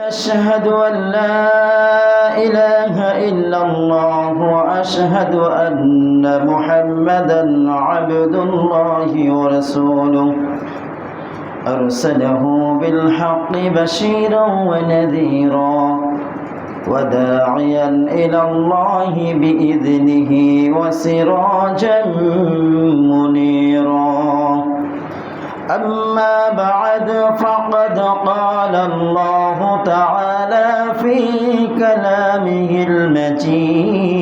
أشهد أن لا إله إلا الله وأشهد أن محمدا عبد الله ورسوله أرسله بالحق بشيرا ونذيرا وداعيا إلى الله بإذنه وسراجا منيرا أما بعد فقد قال الله تعالى في كلامه المجيد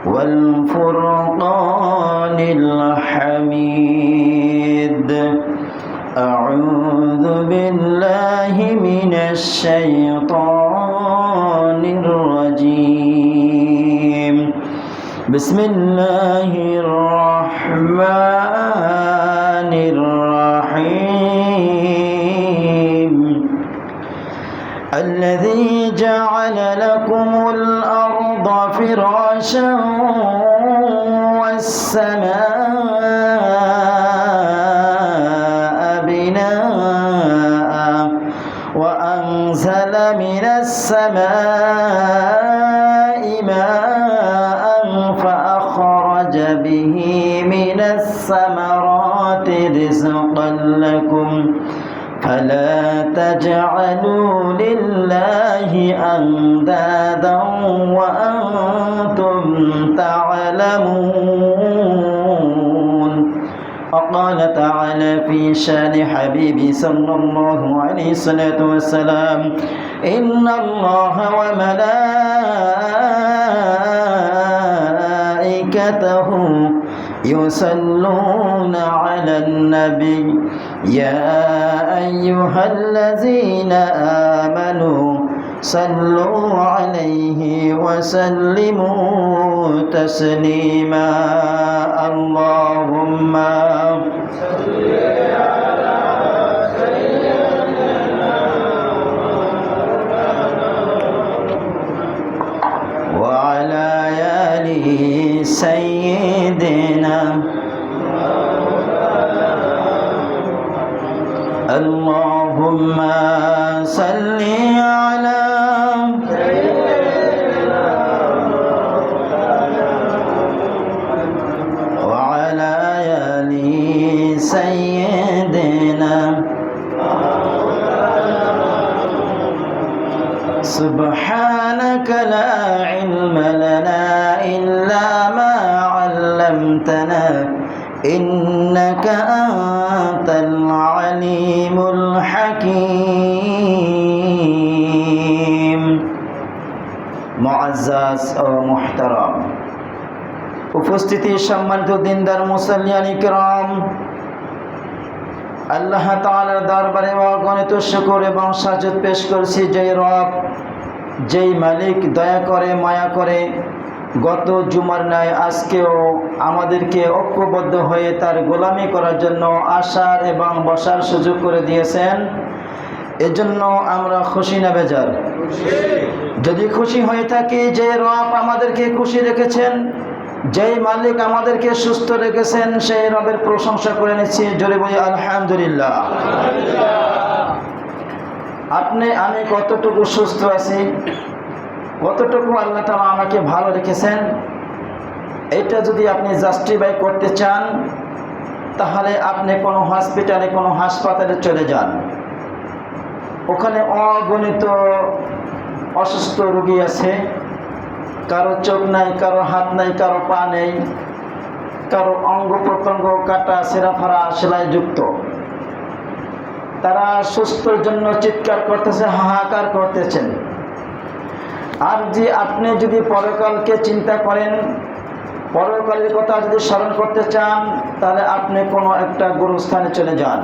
والفرقان الحميد أعوذ بالله من الشيطان الرجيم بسم الله الرحمن الرحيم الذي جعل لكم الأرض فراشا والسماء بناء وأنزل من السماء ماء فأخرج به من الثمرات رزقا لكم فلا تجعلوا لله أندادا وأنتم تعلمون وقال تعالى في شان حبيبي صلى الله عليه الصلاة والسلام إن الله وملائكته يصلون على النبي يا أيها الذين آمنوا صلوا عليه وسلموا تسليما اللهم صل على سيدنا وعلى آله سيدنا اللهم صل على سيدنا وعلى آل سيدنا سبحانك لا علم لنا إلا ما علمتنا إنك أنت العليم الحكيم معزز ও মুহতারাম উপস্থিতি সম্মানিত দিনদার মুসল্লিয়ান কিরাম আল্লাহ তাআলার দরবারে অগণিত শুকর এবং সাজুদ পেশ করছি যে রব যেই মালিক দয়া করে মায়া করে গত জুমার ন্যায় আজকেও আমাদেরকে ঐক্যবদ্ধ হয়ে তার গোলামি করার জন্য আসার এবং বসার সুযোগ করে দিয়েছেন এজন্য আমরা খুশি না বেজার? যদি খুশি হয়ে থাকি যে রব আমাদেরকে খুশি রেখেছেন, যেই মালিক আমাদেরকে সুস্থ রেখেছেন, সেই রবের প্রশংসা করে নিচ্ছি। জোরে বলি আলহামদুলিল্লাহ। আমি কতটুকু সুস্থ আছি, কতটুকু আল্লাহ তাআলা আমাকে ভালো রেখেছেন, এটা যদি আপনি জাস্টিফাই করতে চান তাহলে আপনি কোনো হসপিটালে কোনো হাসপাতালে চলে যান। ওখানে অগণিত অসুস্থ রোগী আছে, কারো চোখ নাই, কারো হাত নাই, কারো পা নেই, কারো অঙ্গ প্রত্যঙ্গ কাটা ছেঁড়া ফাড়া সেলাই যুক্ত। তারা সুস্থর জন্য চিৎকার করতেছে, হাহাকার করতেছেন। আর যে আপনি যদি পরকালকে চিন্তা করেন, পরকালের কথা যদি স্মরণ করতে চান, তাহলে আপনি কোনো একটা গুরুস্থানে চলে যান।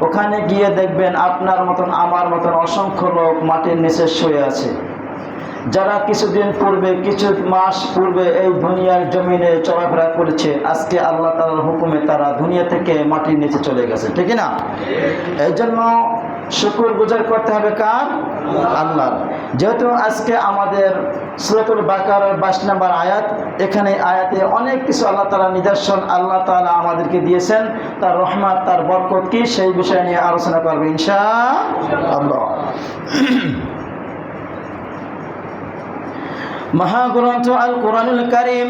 ওখানে গিয়ে দেখবেন আপনার মতন আমার মতন অসংখ্য লোক মাটির নিচে শুয়ে আছে, যারা কিছুদিন পূর্বে, কিছু মাস পূর্বে এই দুনিয়ার জমিনে চলাফেরা করেছে। আজকে আল্লাহ তাআলার হুকুমে তারা দুনিয়া থেকে মাটির নিচে চলে গেছে, ঠিক না? এই জন্য শুকরগুজার করতে হবে কার? আল্লাহর। যেহেতু আজকে আমাদের সূরাতুল বাকারার 22 নম্বর আয়াত, এখানে আয়াতে অনেক কিছু আল্লাহ তাআলা নিদর্শন আল্লাহ তাআলা আমাদেরকে দিয়েছেন, তার রহমত, তার বরকত কি, সেই বিষয় নিয়ে আলোচনা করব ইনশাআল্লাহ। মহাগ্রন্থ আল কোরআনুল কারীম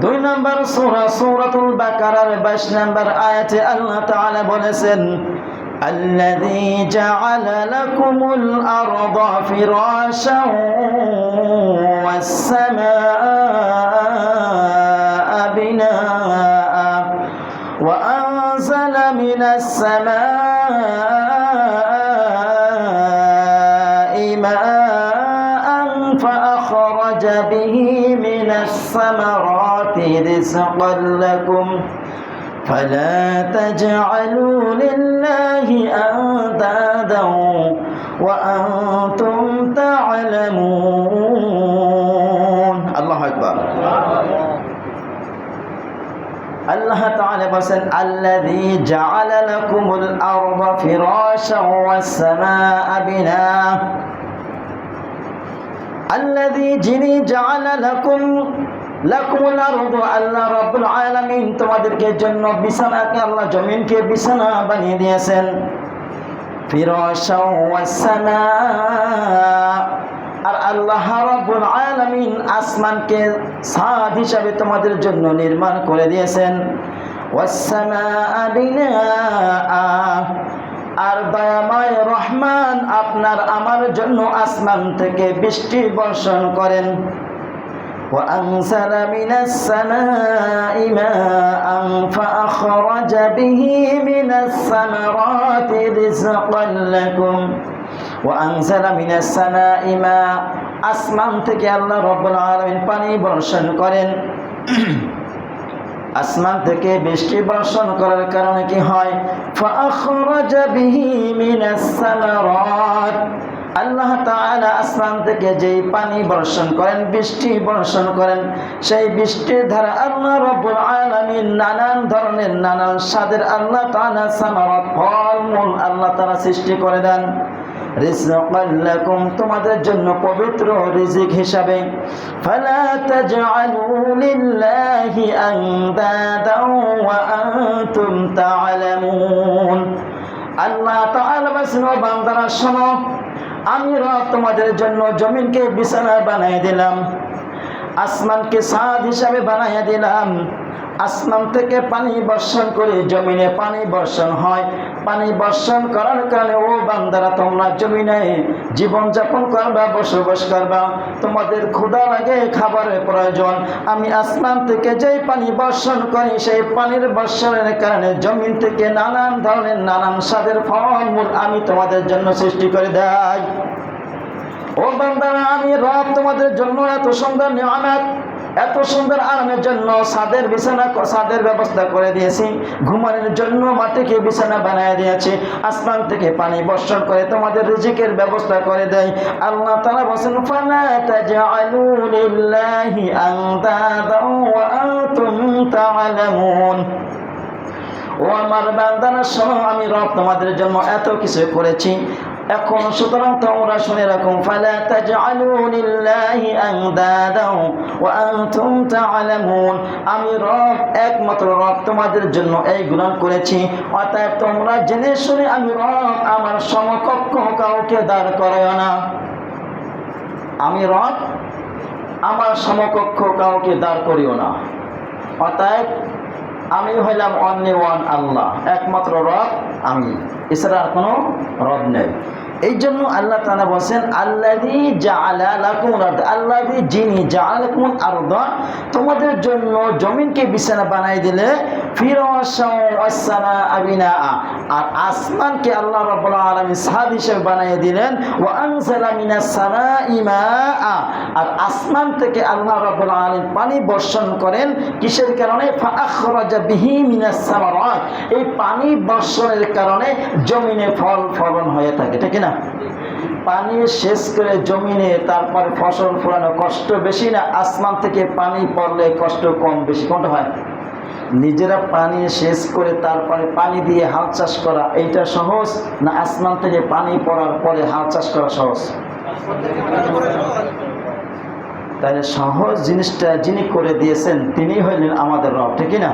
2 নম্বর সূরা সূরাতুল বাকারার 22 নম্বর আয়াতে আল্লাহ তাআলা বলেছেন, الذي جعل لكم الأرض فراشا والسماء بناء وأنزل من السماء ماء فأخرج به من الثمرات رزقا لكم فلا تجعلوا لله أندادا وأنتم تعلمون الله أكبر الله تعالى بسن الذي جعل لكم الأرض فراشا والسماء بناء الذي جني جعل لكم লাকুমুল আরদু, আল্লাহ রাব্বুল আলামিন তোমাদেরকে জন্য বিছানাকে, আল্লাহ জমিনকে বিছানা বানিয়ে দিয়েছেন। ফিরাশাও ওয়াস সামা, আর আল্লাহ রাব্বুল আলামিন আসমানকে ছাদ হিসাবে তোমাদের জন্য নির্মাণ করে দিয়েছেন। ওয়াস সামা বিনাআ, আর দয়াময় রহমান আপনার আমার জন্য আসমান থেকে বৃষ্টি বর্ষণ করেন। وأنزل من السماء ماء فأخرج به من الثمرات رزقا لكم وأنزل من السماء ماء, আসমান থেকে আল্লাহ রাব্বুল আলামিন পানি বর্ষণ করেন। আসমান থেকে বৃষ্টি বর্ষণ করার কারণে কি হয়? فأخرج به من الثمرات, আল্লাহ তাআলা আসমান থেকে যেই পানি বর্ষণ করেন, বৃষ্টি বর্ষণ করেন, সেই বৃষ্টির ধারা আল্লাহ রাব্বুল আলামিন নানান ধরনের নানান স্বাদের আল্লাহ তাআলা সামারাত, ফলমূল আল্লাহ তাআলা সৃষ্টি করে দেন। রিজকান লাকুম, তোমাদের জন্য পবিত্র রিজিক হিসাবে। ফালা তাজআলু লিল্লাহি আনদাদা ওয়া আনতুম তা'লামুন। আল্লাহ তাআলা বলেন, ও বান্দারা শোনো, আমি রব তোমাদের জন্য জমিনকে বিছানা বানিয়ে দিলাম, আসমানকে ছাদ হিসাবে বানিয়ে দিলাম। আসমান থেকে পানি বর্ষণ করে জমিনে পানি বর্ষণ হয়। পানি বর্ষণ করার কারণে ও বান্দারা তোমরা জমিনে জীবনযাপন করবা, বসবাস করবা, তোমাদের ক্ষুধা লাগে, খাবারের প্রয়োজন। আমি আসমান থেকে যেই পানি বর্ষণ করি, সেই পানির বর্ষণের কারণে জমিন থেকে নানান ধরনের নানান স্বাদের ফলমূল আমি তোমাদের জন্য সৃষ্টি করে দেই। ও বান্দারা, আমি রব তোমাদের জন্য এত সুন্দর নিয়ামত, এত সুন্দর আরামের জন্য ছাদের বিছানা, ছাদের ব্যবস্থা করে দিয়েছি, ঘুমানোর জন্য মাটিকে বিছানা বানিয়ে দিয়েছি, আসমান থেকে পানি বর্ষণ করে তোমাদের রিজিকের ব্যবস্থা করে দেয়। আল্লাহ তাআলা বলেন, ফালা তাজআলু লিল্লাহি আনদাদা ওয়া আনতুম তা'লামুন। ও আমার বান্দারা শোনো, আমি রব তোমাদের জন্য এত কিছু করেছি, এখন সুতরাং তোমরা শুনে রাখো। ফালা তাজআলু লিল্লাহি আনদাদা ওয়া আনতুম তা'লামুন, আমি রব, একমাত্র রব তোমাদের জন্য এই গুনাহ করেছি, অতএব তোমরা জেনে শুনে আমি রব আমার সমকক্ষ কাউকে দাঁড় করায় না। আমি রব, আমার সমকক্ষ কাউকে দাঁড় করিও না। অতএব আমি হইলাম অনলি ওয়ান আল্লাহ, একমাত্র রব আমি, এছাড়া আর কোনো রব নেই। এই জন্য আল্লাহ তাআলা বলেন, আল্লাযী জাআলা লাকুমুল আরদ, আল্লাযী যিনি জাআলা লাকুমুল আরদ, তোমাদের জন্য জমিনকে বিছানা বানাই দিলে, ফিরাশাও ওয়াস সামাআ বিনাআ, আর আসমানকে আল্লাহ রাব্বুল আলামিন ছাদ হিসেবে বানিয়ে দিলেন। ওয়া আনজালা মিনাস সামাই মাআ, আর আসমান থেকে আল্লাহ রাব্বুল আলামিন পানি বর্ষণ করেন, কিসের কারণে? ফাআখরাজা বিহি মিনাস সামারাত, এই পানি বর্ষণের কারণে জমিনে ফল ফলন হয়ে থাকে, ঠিক না? পানি শেষ করে জমিনে তারপর ফসল ফলানো কষ্ট বেশি না আসমান থেকে পানি পড়লে কষ্ট কম বেশি? কোনটা হয়? নিজেরা পানি সেচ করে তারপরে পানি দিয়ে হাল চাষ করা এইটা সহজ, না আসমান থেকে পানি পড়ার পরে হাল চাষ করা সহজ? তাহলে সহজ জিনিসটা যিনি করে দিয়েছেন তিনি হইলেন আমাদের রব, ঠিক না?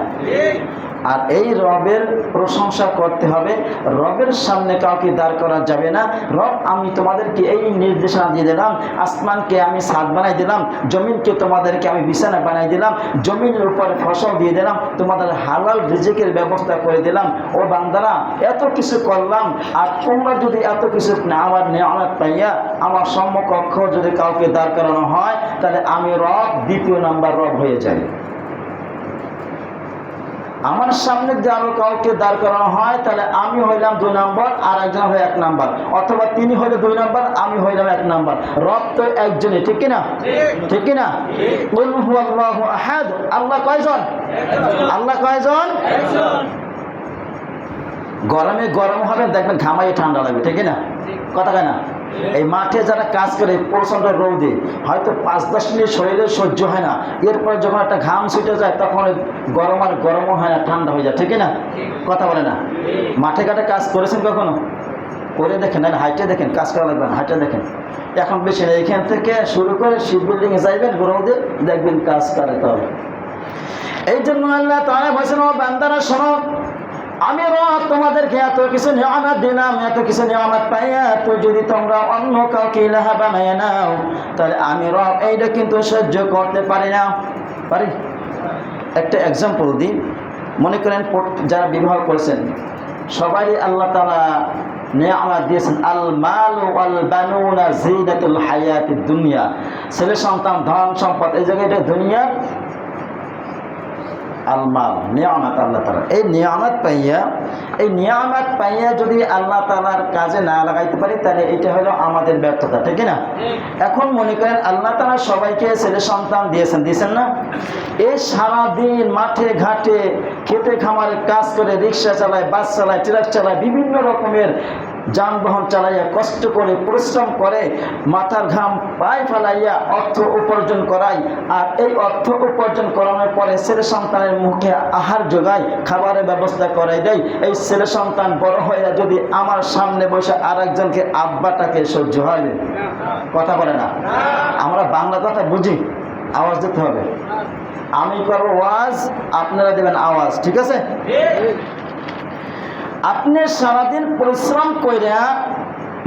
আর এই রবের প্রশংসা করতে হবে, রবের সামনে কাউকে দাঁড় করা যাবে না। রব, আমি তোমাদেরকে এই নির্দেশনা দিয়ে দিলাম, আসমানকে আমি ছাদ বানাই দিলাম, জমিনকে তোমাদেরকে আমি বিছানা বানাই দিলাম, জমিনের উপরে ফসল দিয়ে দিলাম, তোমাদের হালাল রিজিকের ব্যবস্থা করে দিলাম। ও বান্দারা, এত কিছু করলাম, আর তোমরা যদি এত কিছু আমার নিয়ামত পাইয়া আমার সম্মুখ যদি কাউকে দাঁড় করানো হয়, তাহলে আমি রব দ্বিতীয় নাম্বার রব হয়ে যাই। আমার সামনে যদি আরো কাউকে দাঁড় করানো হয়, তাহলে আমি হইলাম 2 নম্বর, আর একজন হয় 1 নম্বর, অথবা তিনি হইলে 2 নম্বর, আমি হইলাম 1 নম্বর। রব তো একজনই, ঠিক কিনা? ঠিক কিনা? কুল হুয়াল্লাহু আহাদ। আল্লাহ কয়জন? আল্লাহ কয়জন? গরমে গরম হবে, দেখবেন ঘামাইয়ে ঠান্ডা লাগবে, ঠিক না? কথা কয় না? এই মাঠে যারা কাজ করে প্রচণ্ড রৌদে হয়তো 5-10 মিনিট শরীরে সহ্য হয় না, এরপরে যখন একটা ঘাম ছুটে যায় তখন গরম আর গরমও হয় না, ঠান্ডা হয়ে যায়, ঠিক না? কথা বলে না? মাঠে ঘাটে কাজ করেছেন কখনো? করে দেখেন, না হাইটে দেখেন, কাজ করা লাগবে না, হাইটে দেখেন। এখন বেশি না, এখান থেকে শুরু করে শিপ বিল্ডিংয়ে যাইবেন, রৌদে দেখবেন কাজ করতে হবে। এই জন্য আল্লাহ তাআলা বলেছেন, ও বান্দারা শোনো, আমি রব তোমাদেরকে এত কিছু নিয়ামত দিলাম, এত কিছু নিয়ামত পাইয়া তো যদি তোমরা অন্য কাউকে ইলাহা বানাইয়া নাও, তাহলে আমি রব এইটা কিন্তু সহ্য করতে পারি না। পারি? একটা এক্সাম্পল দিই। মনে করেন যারা বিবাহ করেছেন সবাই আল্লাহ তাআলা নিয়ামত দিয়েছেন, আল মাল ওয়াল বানুনা জিনাতুল হায়াতিদ দুনিয়া, ছেলে সন্তান, ধন সম্পদ, এই জায়গায় এটা দুনিয়া। আলমাল নিয়ামত আল্লাহ তাআলা, এই নিয়ামত পাইয়া যদি আল্লাহ তাআলার কাজে না লাগাইতে পারি, তাহলে এটা হলো আমাদের ব্যর্থতা, ঠিক না? এখন মনে করেন আল্লাহ তাআলা সবাইকে ছেলে সন্তান দিয়েছেন না? এই সারাদিন মাঠে ঘাটে খেতে খামারে কাজ করে, রিক্সা চালায়, বাস চালায়, ট্রাক চালায়, বিভিন্ন রকমের যানবাহন চালাইয়া কষ্ট করে পরিশ্রম করে, মাথার ঘাম পায়ে ফেলাইয়া অর্থ উপার্জন করাই, আর এই অর্থ উপার্জন করানোর পরে ছেলে সন্তানের মুখে আহার যোগায়, খাবারের ব্যবস্থা করাই দেয়। এই ছেলে সন্তান বড় হইয়া যদি আমার সামনে বসে আর একজনকে আব্বাটাকে সহ্য হয়? কথা বলে না? আমরা বাংলা কথা বুঝি, আওয়াজ দিতে হবে। আমি করবো ওয়াজ, আপনারা দেবেন আওয়াজ, ঠিক আছে? আপনি সারাদিন পরিশ্রম কইরা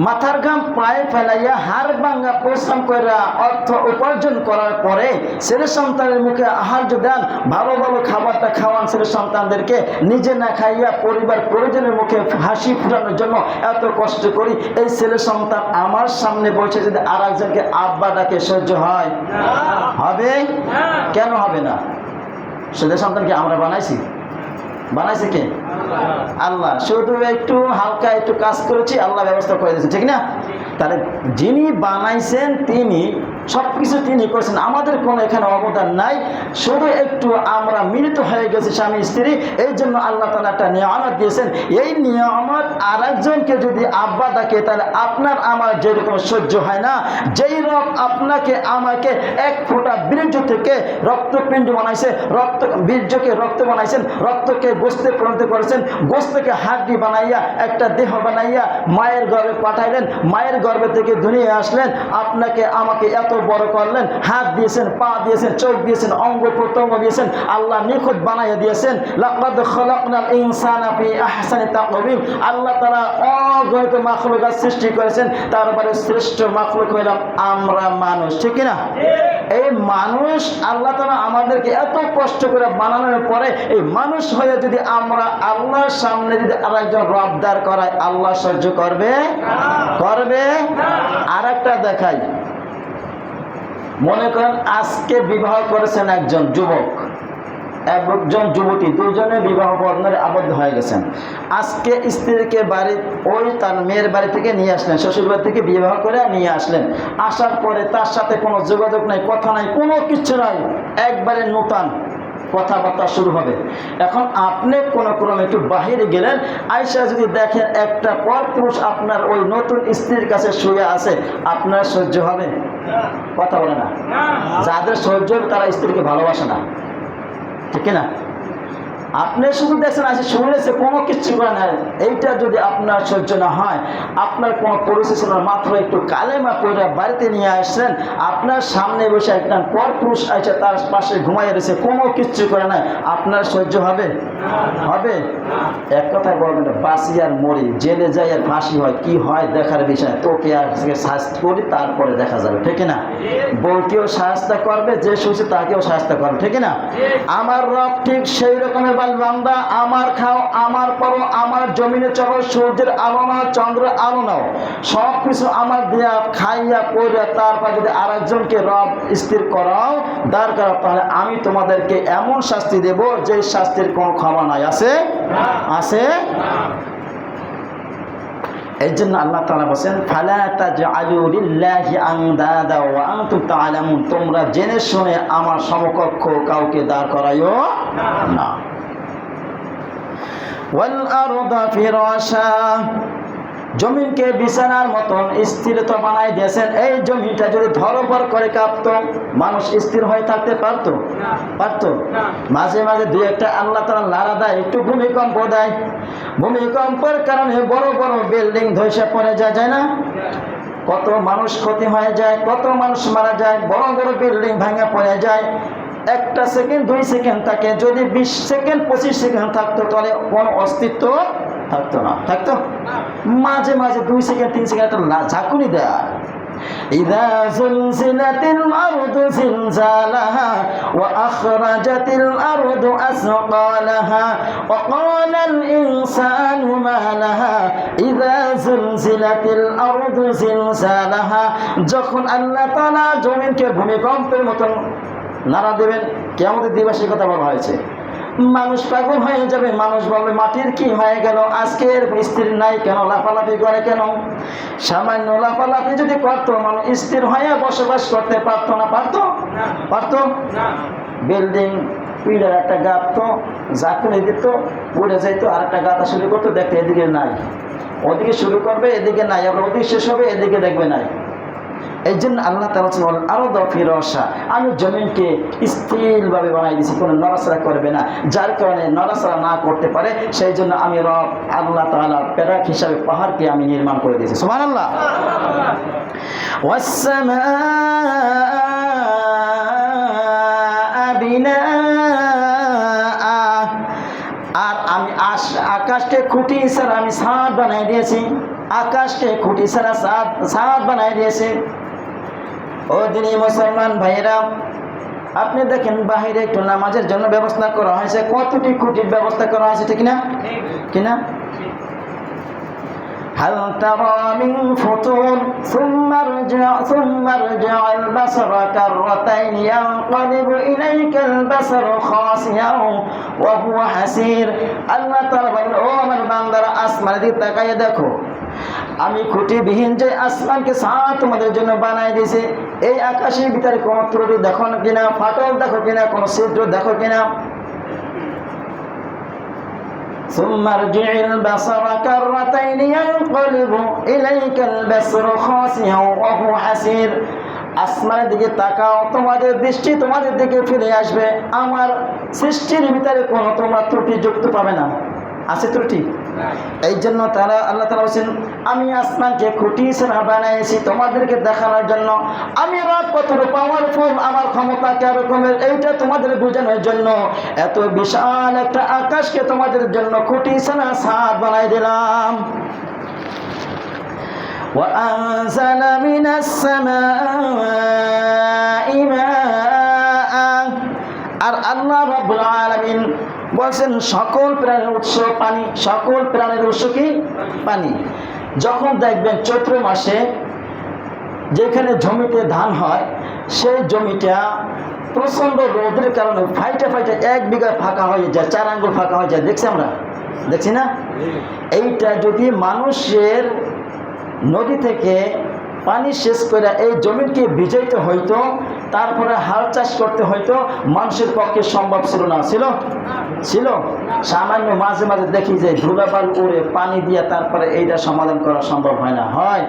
মাথার ঘাম পায়ে ফেলাইয়া হাড় ভাঙা পরিশ্রম কইরা অর্থ উপার্জন করার পরে ছেলে সন্তানের মুখে আহার্য দেন, ভালো ভালো খাবারটা খাওয়ান ছেলে সন্তানদেরকে, নিজে না খাইয়া পরিবার পরিজনের মুখে হাসি ফুটানোর জন্য এত কষ্ট করি, এই ছেলে সন্তান আমার সামনে বসে যদি আর একজনকে আব্বা ডাকে সহ্য হয়? হবে? কেন হবে না? ছেলে সন্তানকে আমরা বানাইছি? বানাইছে কে? আল্লাহ। শুধু একটু হালকা একটু কাজ করেছি, আল্লাহ ব্যবস্থা করে দিয়েছে, ঠিক না? তাহলে যিনি বানাইছেন তিনি সবকিছু তিনি করেছেন, আমাদের কোনো এখানে অবদান নাই, শুধু একটু আমরা মিলিত হয়ে গেছি স্বামী স্ত্রী, এই জন্য আল্লাহ তাআলা একটা নিয়ামত দিয়েছেন। এই নিয়ামত আর একজনকে যদি আব্বা ডাকে, তাহলে আপনার আমার যেরকম সহ্য হয় না, যেই রব আপনাকে আমাকে 1 ফোঁটা বীর্য থেকে রক্তপিণ্ড বানাইছে, বীর্যকে রক্ত বানাইছেন, রক্তকে গোস্তে পরিণত করেছেন, গোস্তকে হাড্ডি বানাইয়া একটা দেহ বানাইয়া মায়ের গর্ভে পাঠাইলেন, মায়ের গর্ভে থেকে দুনিয়া আসলেন, আপনাকে আমাকে এত বড় করলেন, হাত দিয়েছেন, পা দিয়েছেন, চোখ দিয়েছেন, অঙ্গ প্রত্যঙ্গ দিয়েছেন, আল্লাহ নিখুঁত বানাইয়া দিয়েছেন। লাকাদ খালাকনাল ইনসানা ফি আহসানি তাকওয়িম, আল্লাহ তাআলা অগণিত মাখলুকাত সৃষ্টি করেছেন, তারপরে শ্রেষ্ঠ মাখলুক হইলাম আমরা মানুষ, ঠিক না? এই মানুষ আল্লাহ তাআলা আমাদেরকে এত কষ্ট করে বানানোর পরে এই মানুষ হয়ে যদি আমরা আল্লাহর সামনে যদি আরেকজন রব দাঁড় করাই, আল্লাহ সহ্য করবে? করবে? আর একটা দেখাই। মনে করেন আজকে বিবাহ করেছেন একজন যুবক, একজন যুবতী, দুজনে বিবাহ বন্ধনে আবদ্ধ হয়ে গেছেন। আজকে স্ত্রীকে বাড়ি ওই তার মেয়ের বাড়ি থেকে নিয়ে আসলেন, শ্বশুর বাড়ি থেকে বিবাহ করে নিয়ে আসলেন। আসার পরে তার সাথে কোনো যোগাযোগ নাই, কথা নাই, কোনো কিছু নাই, একবারে নূতন কথাবার্তা শুরু হবে। এখন আপনি কোনো ক্রমে একটু বাহিরে গেলেন, আয়সা যদি দেখেন একটা পরপুরুষ আপনার ওই নতুন স্ত্রীর কাছে শুয়ে আছে, আপনার সহ্য হবে? কথা বলে না? যাদের সহ্য হবে তারা স্ত্রীকে ভালোবাসে না, ঠিক না? আপনি শুধু দেখছেন আছে শুনেছে কোনো কিছু করে না, এইটা যদি আপনার সহ্য না হয়, আপনার কোনো পরিস্থিতি না, মাত্র একটু কালেমা পড়ে বাড়িতে নিয়ে আসছেন, আপনার সামনে বসে একটা পরপুরুষ আছে তার পাশে ঘুমাইয়া রয়েছে, কোনো কিচ্ছু করে না, আপনার সহ্য হবে? হবে? এক কথায় বলবেন বাঁচি আর মরি, জেলে যাই আর ফাঁসি হয়, কি হয় দেখার বিষয়, তোকে আর শাস্তি করি তারপরে দেখা যাবে, ঠিক না? বউকেও শাস্তি করবে, যে শুনছে তাকেও শাস্তি করবে, ঠিক না? আমার রব ঠিক সেই রকমের বান্দা, আমার খাও, আমার পরো, আমার জমিনে চলো, সূর্যের আলো নাও, চন্দ্রের আলো নাও, সব কিছু আমার দেয়া খাইয়া পড়ে তারপর যদি আরেকজনকে রব স্থির করাও দাঁড় করাও, তাহলে আমি তোমাদেরকে এমন শাস্তি দেব যে শাস্তির কোনো ক্ষমা নাই। আছে? আছে? এই জন্য আল্লাহ তাআলা বলেন ফালা তাজআলু লিল্লাহি আনদাদা ওয়া আনতুম তা'লামুন, তোমরা জেনে শুনে আমার সমকক্ষ কাউকে দাঁড় করাইও না। ওয়াল আরদা ফিরাশা, জমিনকে বিছানার মতন স্থিরতা বানাই দিয়েছেন। এই জমিটা যদি ধরপর করে কাঁপতো, মানুষ স্থির হয়ে থাকতে পারতো? পারতো? মাঝে মাঝে দুই একটা আল্লাহ তাআলা লাড়া দেয়, একটু ভূমিকম্প দেয়, ভূমিকম্পের কারণে বড় বড় বিল্ডিং ধসে পড়ে যায় না? কত মানুষ ক্ষতি হয়ে যায়, কত মানুষ মারা যায়, বড় বড় বিল্ডিং ভেঙে পড়ে যায়। একটা সেকেন্ড 2 সেকেন্ড থাকে, যদি 20 সেকেন্ড 25 সেকেন্ড থাকতো তাহলে কোনো অস্তিত্ব থাকতো না। থাকতো? মাঝে মাঝে 2 সেকেন্ড 3 সেকেন্ড একটা ঝাঁকুনি দেয়। ইযা যুলজিলাতিল আরদু জিলজালাহা ওয়া আখরাজাতিল আরদু আসকালাহা ওয়া ক্বালাল ইনসানু মা লাহা ইযা যুলজিলাতিল আরদু জিলজালাহা, যখন আল্লাহ তাআলা জমিনকে ভূমিকম্পের মতন নাড়া দেবেন, কিয়ামতের দিবসের কথা বলা হয়েছে। মানুষ পাগল হয়ে যাবে, মানুষ বলবে মাটির কি হয়ে গেল, আজকের স্থির নাই কেন, লাফালাফি করে কেন? সামান্য লাফালাফি যদি করতো, মানুষ স্থির হয়ে বসবাস করতে পারতো না? পারতো? পারতো? বিল্ডিং পিলার একটা গাঁত তো ঝাঁকুনি দিত, উড়ে যাইতো, আর একটা গাঁথা শুরু করতো, দেখতে এদিকে নাই, ওদিকে শুরু করবে এদিকে নাই, আবার ওদিকে শেষ হবে এদিকে দেখবে নাই। এই জন্য আল্লাহ তাআলা বলেন আরদা ফিরাশা, আমি জমিনকে স্থিরভাবে বানাই দিয়েছি, কোনো নড়াচড়া করবে না, যার কারণে নড়াচড়া না করতে পারে, সেই জন্য আমি রব আল্লাহ তাআলা প্যারাক হিসাবে পাহাড়কে আমি নির্মাণ করে দিয়েছি। সুবহানাল্লাহ। ওয়াস সামাআ বিনাআ, আর আমি আকাশকে খুঁটি ছাড়া আমি ছাদ বানাই দিয়েছি, আকাশকে খুঁটি ছাড়া ছাদ বানাই দিয়েছি। ও দিনী মুসলমান ভাইয়েরা, আপনি দেখেন বাহিরে একটু নামাজের জন্য ব্যবস্থা করা হয়েছে, কতটি খুঁটির ব্যবস্থা করা হয়েছে, ঠিক না? কিনা? হাল তারা মিন ফুতুর সুম্মা রজি'আল বাসারা কাররাতাইন ইয়ানকালিবু ইলাইকাল বাসারু খাসিয়ান ওয়া হুয়া হাসির। আল্লাহ তাআলা বলেন, ও আমার বান্দারা, আসমানের দিকে তাকাইয়ে দেখো, আমি খুঁটিবিহীন যে আসমানকে ছাদ তোমাদের জন্য বানাই দিয়েছি, এই আকাশের ভিতরে কোনো ত্রুটি দেখো কিনা, ফাটল দেখো কিনা, কোনো ছিদ্র দেখো কিনা? সুম্মা রজি'আল বাসারা কাররাতাইন ইয়ানকালিবু ইলাইকাল বাসারু খাসিয়ান ওয়া হুয়া হাসির। আসমানের দিকে তাকাও, তোমাদের দৃষ্টি তোমাদের দিকে ফিরে আসবে, আমার সৃষ্টির ভিতরে কোনো তোমরা ত্রুটি যুক্ত পাবে না। আছে ত্রুটি? এই জন্য আল্লাহ তাআলা বলেন, আমি আসমানকে খুঁটি ছাড়া বানাইছি তোমাদেরকে দেখানোর জন্য, আমি রব কতটা পাওয়ারফুল, আমার ক্ষমতা কিরকমের, এইটা তোমাদের বোঝানোর জন্য এত বিশাল একটা আকাশকে তোমাদের জন্য খুঁটি ছাড়া ছাদ বানাই দিলাম। وأنزل من السماء ماء, আর আল্লাহ রাব্বুল আলামিন বলছেন সকল প্রাণের উৎস পানি। সকল প্রাণের উৎস কি? পানি। যখন দেখবেন চৈত্র মাসে যেখানে জমিতে ধান হয়, সেই জমিটা প্রচণ্ড রোদের কারণে ফাইটে 1 বিঘা ফাঁকা হয়ে যায়, 4 আঙ্গুল ফাঁকা হয়ে যায়, দেখছি আমরা, দেখছি না? এইটা যদি মানুষের নদী থেকে পানি শেষ করে এই জমিনকে ভিজাইতে হইতো, তারপরে হাল চাষ করতে হইতো, মানুষের পক্ষে সম্ভব ছিল না? ছিল? সামান্য মাঝে মাঝে দেখি যে ধুলাবাল উড়ে পানি দিয়ে তারপরে এইটা সমাধান করা সম্ভব হয় না? হয়?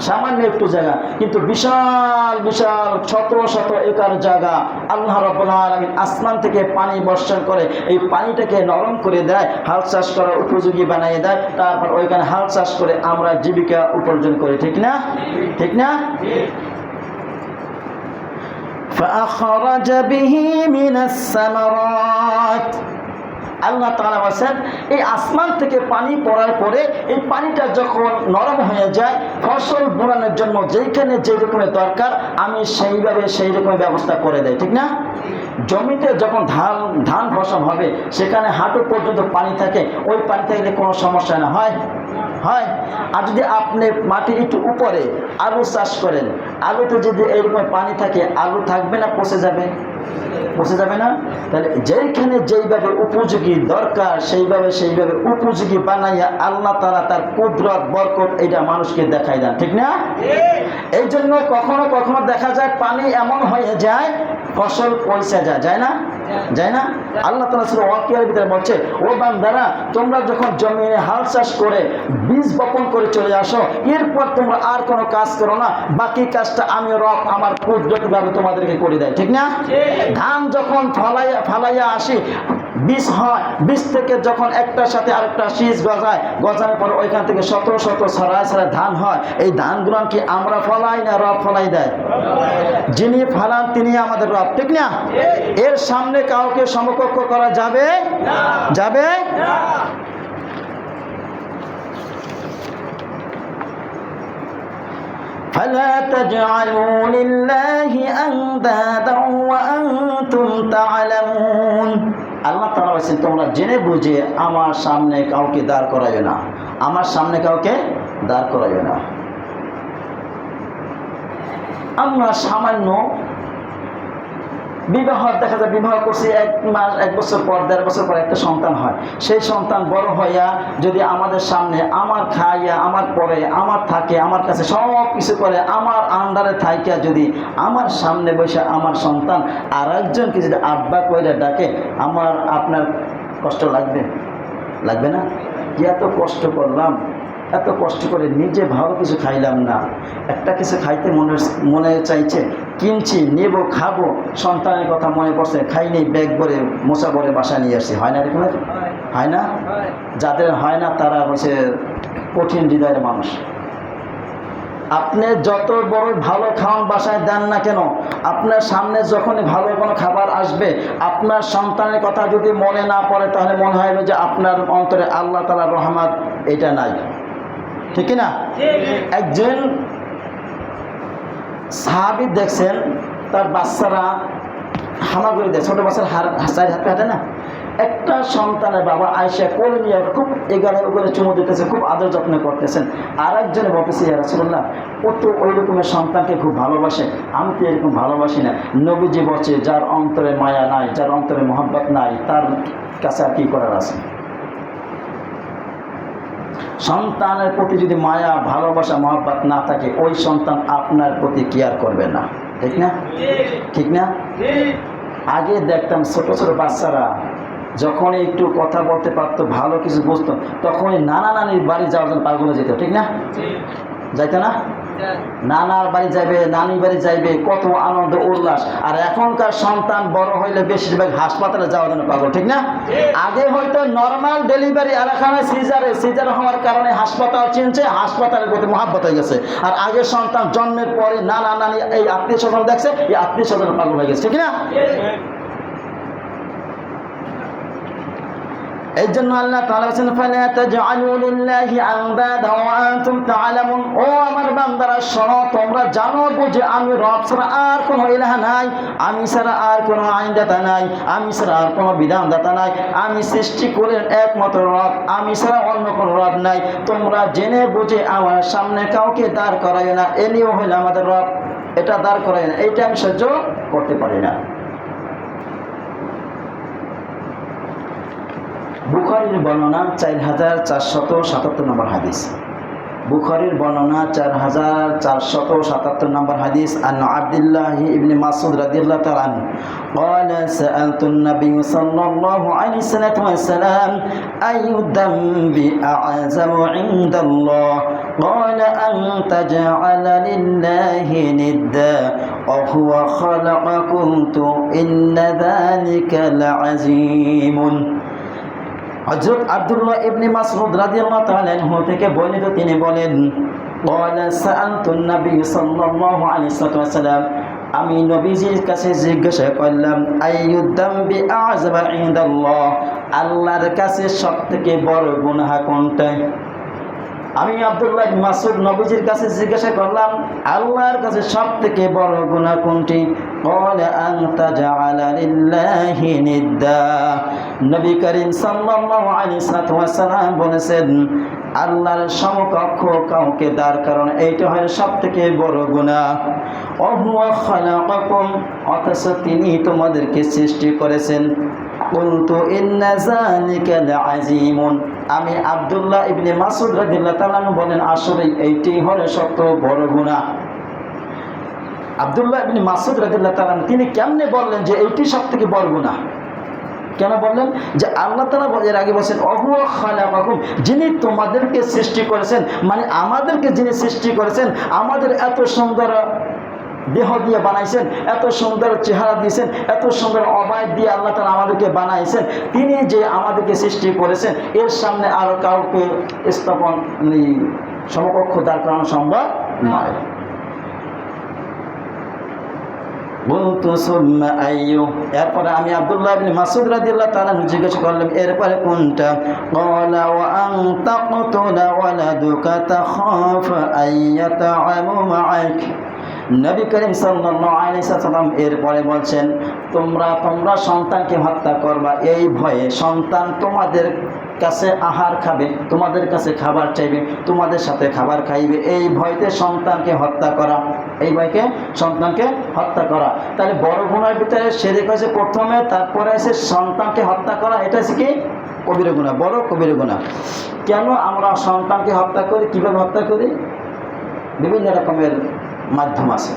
সামান্য একটু জায়গা, কিন্তু বিশাল বিশাল শত শত একর জায়গা আল্লাহ রাব্বুল আলামিন আসমান থেকে পানি বর্ষণ করে এই পানিটাকে নরম করে দেয়, হাল চাষ করার উপযোগী বানিয়ে দেয়, তারপর ওইখানে হাল চাষ করে আমরা জীবিকা উপার্জন করি। ঠিক না? ঠিক না? فأخرج به من الثمرات আল্লাহ তাআলা বলেন এই আসমান থেকে পানি পড়ার পরে এই পানিটা যখন নরম হয়ে যায় ফসল বোনানোর জন্য যেখানে যে রকমের দরকার আমি সেই রকমের ব্যবস্থা করে দেয়। ঠিক না? জমিতে যখন ধান ফসল হবে সেখানে হাঁটু পর্যন্ত পানি থাকে, ওই পানি থাকলে কোনো সমস্যা না হয়। আর যদি আপনি মাটি একটু উপরে আলু চাষ করেন, আলুতে যদি এইরকম পানি থাকে আলু থাকবে না পচে যাবে? পচে যাবে না? তাহলে যেইখানে যেইভাবে উপযোগী দরকার সেইভাবে উপযোগী বানাইয়া আল্লাহ তাআলা তার কুদরত বরকত এটা মানুষকে দেখাই দেন। ঠিক না? এই জন্য কখনো কখনো দেখা যায় পানি এমন হয়ে যায় ফসল পয়সা যায় না? আল্লাহ তাআলা সূরা ওয়াকিয়ার ভিতরে বলছে, ও বান্দারা তোমরা যখন জমিনে হাল চাষ করে বীজ বপন করে চলে আসো, এরপর তোমরা আর কোনো কাজ করো না, বাকি কাজটা আমি রব আমার কুদরতভাবে তোমাদেরকে করে দেয়। ঠিক না? ধান যখন ফালাইয়া আসি বীজ হয়, বীজ থেকে যখন একটার সাথে আরেকটা শীষ গজানোর পর ওইখান থেকে শত শত ছড়ায় ধান হয়, এই ধানগুলো কি আমরা ফলাই না রব ফলাই দেয়? যিনি ফলান তিনি আমাদের রব। ঠিক না? এর সামনে কাউকে সমকক্ষ করা যাবে? فلا تجعلوا لله أندادا وأنتم تعلمون আল্লাহ তাআলা বলেছেন তোমরা জেনে বুঝে আমার সামনে কাউকে দাঁড় করাইও না, আমরা সামান্য বিবাহ দেখা যায়, বিবাহ করছি 1 বছর পর 1.5 বছর পর একটা সন্তান হয়, সেই সন্তান বড় হইয়া যদি আমাদের সামনে আমার খাইয়া আমার পরে আমার থাকে আমার কাছে সব কিছু করে আমার আন্ডারে থাইকা যদি আমার সামনে বসে আমার সন্তান আর একজনকে যদি আব্বা কইরা ডাকে আপনার কষ্ট লাগবে না? এত কষ্ট করলাম, এত কষ্ট করে নিজে ভালো কিছু খাইলাম না, একটা কিছু খাইতে মনে চাইছে, কিনছি নেব খাবো, সন্তানের কথা মনে পড়ছে, খাইনি ব্যাগ ভরে মোচা ভরে বাসায় নিয়ে আসছি। হয় না এরকম? হয় না? যাদের হয় না তারা হচ্ছে কঠিন হৃদয়ের মানুষ। আপনি যত বড় ভালো খাওয়ান বাসায় দেন না কেন, আপনার সামনে যখনই ভালো কোনো খাবার আসবে আপনার সন্তানের কথা যদি মনে না পড়ে তাহলে মনে হয় যে আপনার অন্তরে আল্লাহ তাআলার রহমত এটা নাই। ঠিক না? একজন সাহাবী দেখছেন তার বাচ্চারা হামাগুড়ি দেয়, ছোট বাচ্চার হাতে হাঁটে না, একটা সন্তানের বাবা আয়েশা কোলে নিয়ে খুব এগারের উপরে চুমু দিতেছে, খুব আদর যত্ন করতেছেন। আর একজনে বলতেছে ইয়া রাসূলুল্লাহ ও তো ওই রকমের সন্তানকে খুব ভালোবাসে, আমি তো এরকম ভালোবাসি না। নবীজি বলছে যার অন্তরে মায়া নাই, যার অন্তরে মহব্বত নাই, তার কাছে আর কি করার আছে? সন্তানের প্রতি যদি মায়া ভালোবাসা মহব্বত না থাকে ওই সন্তান আপনার প্রতি কেয়ার করবে না। ঠিক না? আগে দেখতাম ছোট ছোট বাচ্চারা যখন একটু কথা বলতে পারতো, ভালো কিছু বুঝতো, তখনই নানা নানির বাড়ি যাওয়ার জন্য পাগল হয়ে যেত। ঠিক না? যাইতো না? নানার বাড়ি যাইবে, নানির বাড়ি যাইবে, কত আনন্দ উল্লাস। আর এখনকার সন্তান বড় হইলে বেশিরভাগ হাসপাতালে যাওয়ার জন্য পাগল। ঠিক না? আগে হয়তো নর্মাল ডেলিভারি এলাকায় সিজার হওয়ার কারণে হাসপাতাল চিনছে, হাসপাতালের প্রতি মহব্বত হয়ে গেছে। আর আগের সন্তান জন্মের পরে নানা নানি এই আত্মীয় স্বজন দেখছে, এই আত্মীয় স্বজন পাগল হয়ে গেছে। ঠিক না? এই জন্য আল্লাহ তাআলা বলেন ফালা তাজআলু লিল্লাহি আনদাদা ওয়া আনতুম তা'লামুন। ও আমার বান্দারা শোনো, তোমরা জানো বুঝে আমি রব ছাড়া আর কোনো ইলাহ নাই, আমি ছাড়া আর কোনো আইনদাতা নাই, আমি ছাড়া আর কোনো বিধানদাতা নাই, আমি সৃষ্টি করেন একমাত্র রব, আমি ছাড়া অন্য কোনো রব নাই। তোমরা জেনে বুঝে আমার সামনে কাউকে দাঁড় করাইও না, এ নিয়েও হইল আমাদের রব, এটা দাঁড় করাই না, এইটা আমি সহ্য করতে পারি না। বুখারীর বর্ণনা 4477 নম্বর হাদিস। বুখারীর বর্ণনা 4477 নম্বর হাদিস। আন আব্দুল্লাহ ইবনে মাসউদ রাদিয়াল্লাহু তাআলা আনহু قال سألت النبي صلى الله عليه وسلم أي الذنب أعظم عند الله قال أن تجعل لله ندا وهو خلقكم إن ذلك لعظيم হযরত আব্দুল্লাহ ইবনে মাসউদ রাদিয়াল্লাহু তাআলা আনহু থেকে বর্ণিত তিনি বলেন قال سألت النبي صلى الله عليه وسلم আমি নবীজির কাছে জিজ্ঞাসা করলাম আইয়ুদ্দামবি আযবা ইনদাল্লাহ আল্লাহর কাছে সবথেকে বড় গুনাহ কোনটা আমি আব্দুল্লাহ ইবনে মাসউদ নবীজির কাছে জিজ্ঞাসা করলাম আল্লাহর কাছে সবথেকে বড় গুনাহ কোনটি قال أن تجعل لله ندا নবী করিম সাল্লাল্লাহু আলাইহি ওয়াসাল্লাম বলেছেন আল্লাহর সমকক্ষ কাউকে দাঁড় করানো এইটা হয় সবথেকে বড় গুনাহ ওহুয়া খালাকাকুম অথচ তিনি তোমাদেরকে সৃষ্টি করেছেন কুনতু ইন্না যালিকা লাযীমুন আমি আব্দুল্লাহ ইবনে মাসউদ রাদিয়াল্লাহু তাআলা বলেন আসলে এইটি হলো সবথেকে বড় গুনাহ আব্দুল্লাহ ইবনে মাসউদ রাদিয়াল্লাহু তাআলা তিনি কেমনে বললেন যে এইটি সবথেকে বড় গুনাহ কেন বললেন যে আল্লাহ তাআলা এর আগে বলেছেন ওহুয়া খালাকাকুম যিনি তোমাদেরকে সৃষ্টি করেছেন মানে আমাদেরকে যিনি সৃষ্টি করেছেন আমাদের এত সুন্দর দেহ দিয়ে বানাইছেন এত সুন্দর চেহারা দিয়েছেন এত সুন্দর অবয়ব দিয়ে আল্লাহ তাআলা আমাদেরকে বানাইছেন তিনি যে আমাদেরকে সৃষ্টি করেছেন এর সামনে আর কাউকে স্থাপন সমকক্ষ দাঁড় করানো সম্ভব নয় বলতো সুম্মা আইয়ু এরপরে আমি আব্দুল্লাহ ইবনে মাসউদ রাদিয়াল্লাহু তাআলা জিজ্ঞেস করলাম এরপরে কোনটা ক্বালা ওয়া আন তাকতুলা ওয়ালাদুকা তাখাফা আইয়াতা'ামু মা'আক নবী করিম সাল্লাল্লাহু আলাইহি ওয়াসাল্লাম এরপরে বলছেন তোমরা সন্তানকে হত্যা করবা এই ভয়ে সন্তান তোমাদের কাছে আহার খাবে তোমাদের কাছে খাবার চাইবে তোমাদের সাথে খাবার খাইবে এই ভয়তে সন্তানকে হত্যা করা এই ভয়কে সন্তানকে হত্যা করা তাহলে বড় গুনাহের ভিতরে শিরক হয়েছে প্রথমে তারপরে এসে সন্তানকে হত্যা করা এটা হচ্ছে কি কবিরা গুনাহ বড় কবিরা গুনাহ কেন আমরা সন্তানকে হত্যা করি কিভাবে হত্যা করি বিভিন্ন রকমের মাধ্যম আছে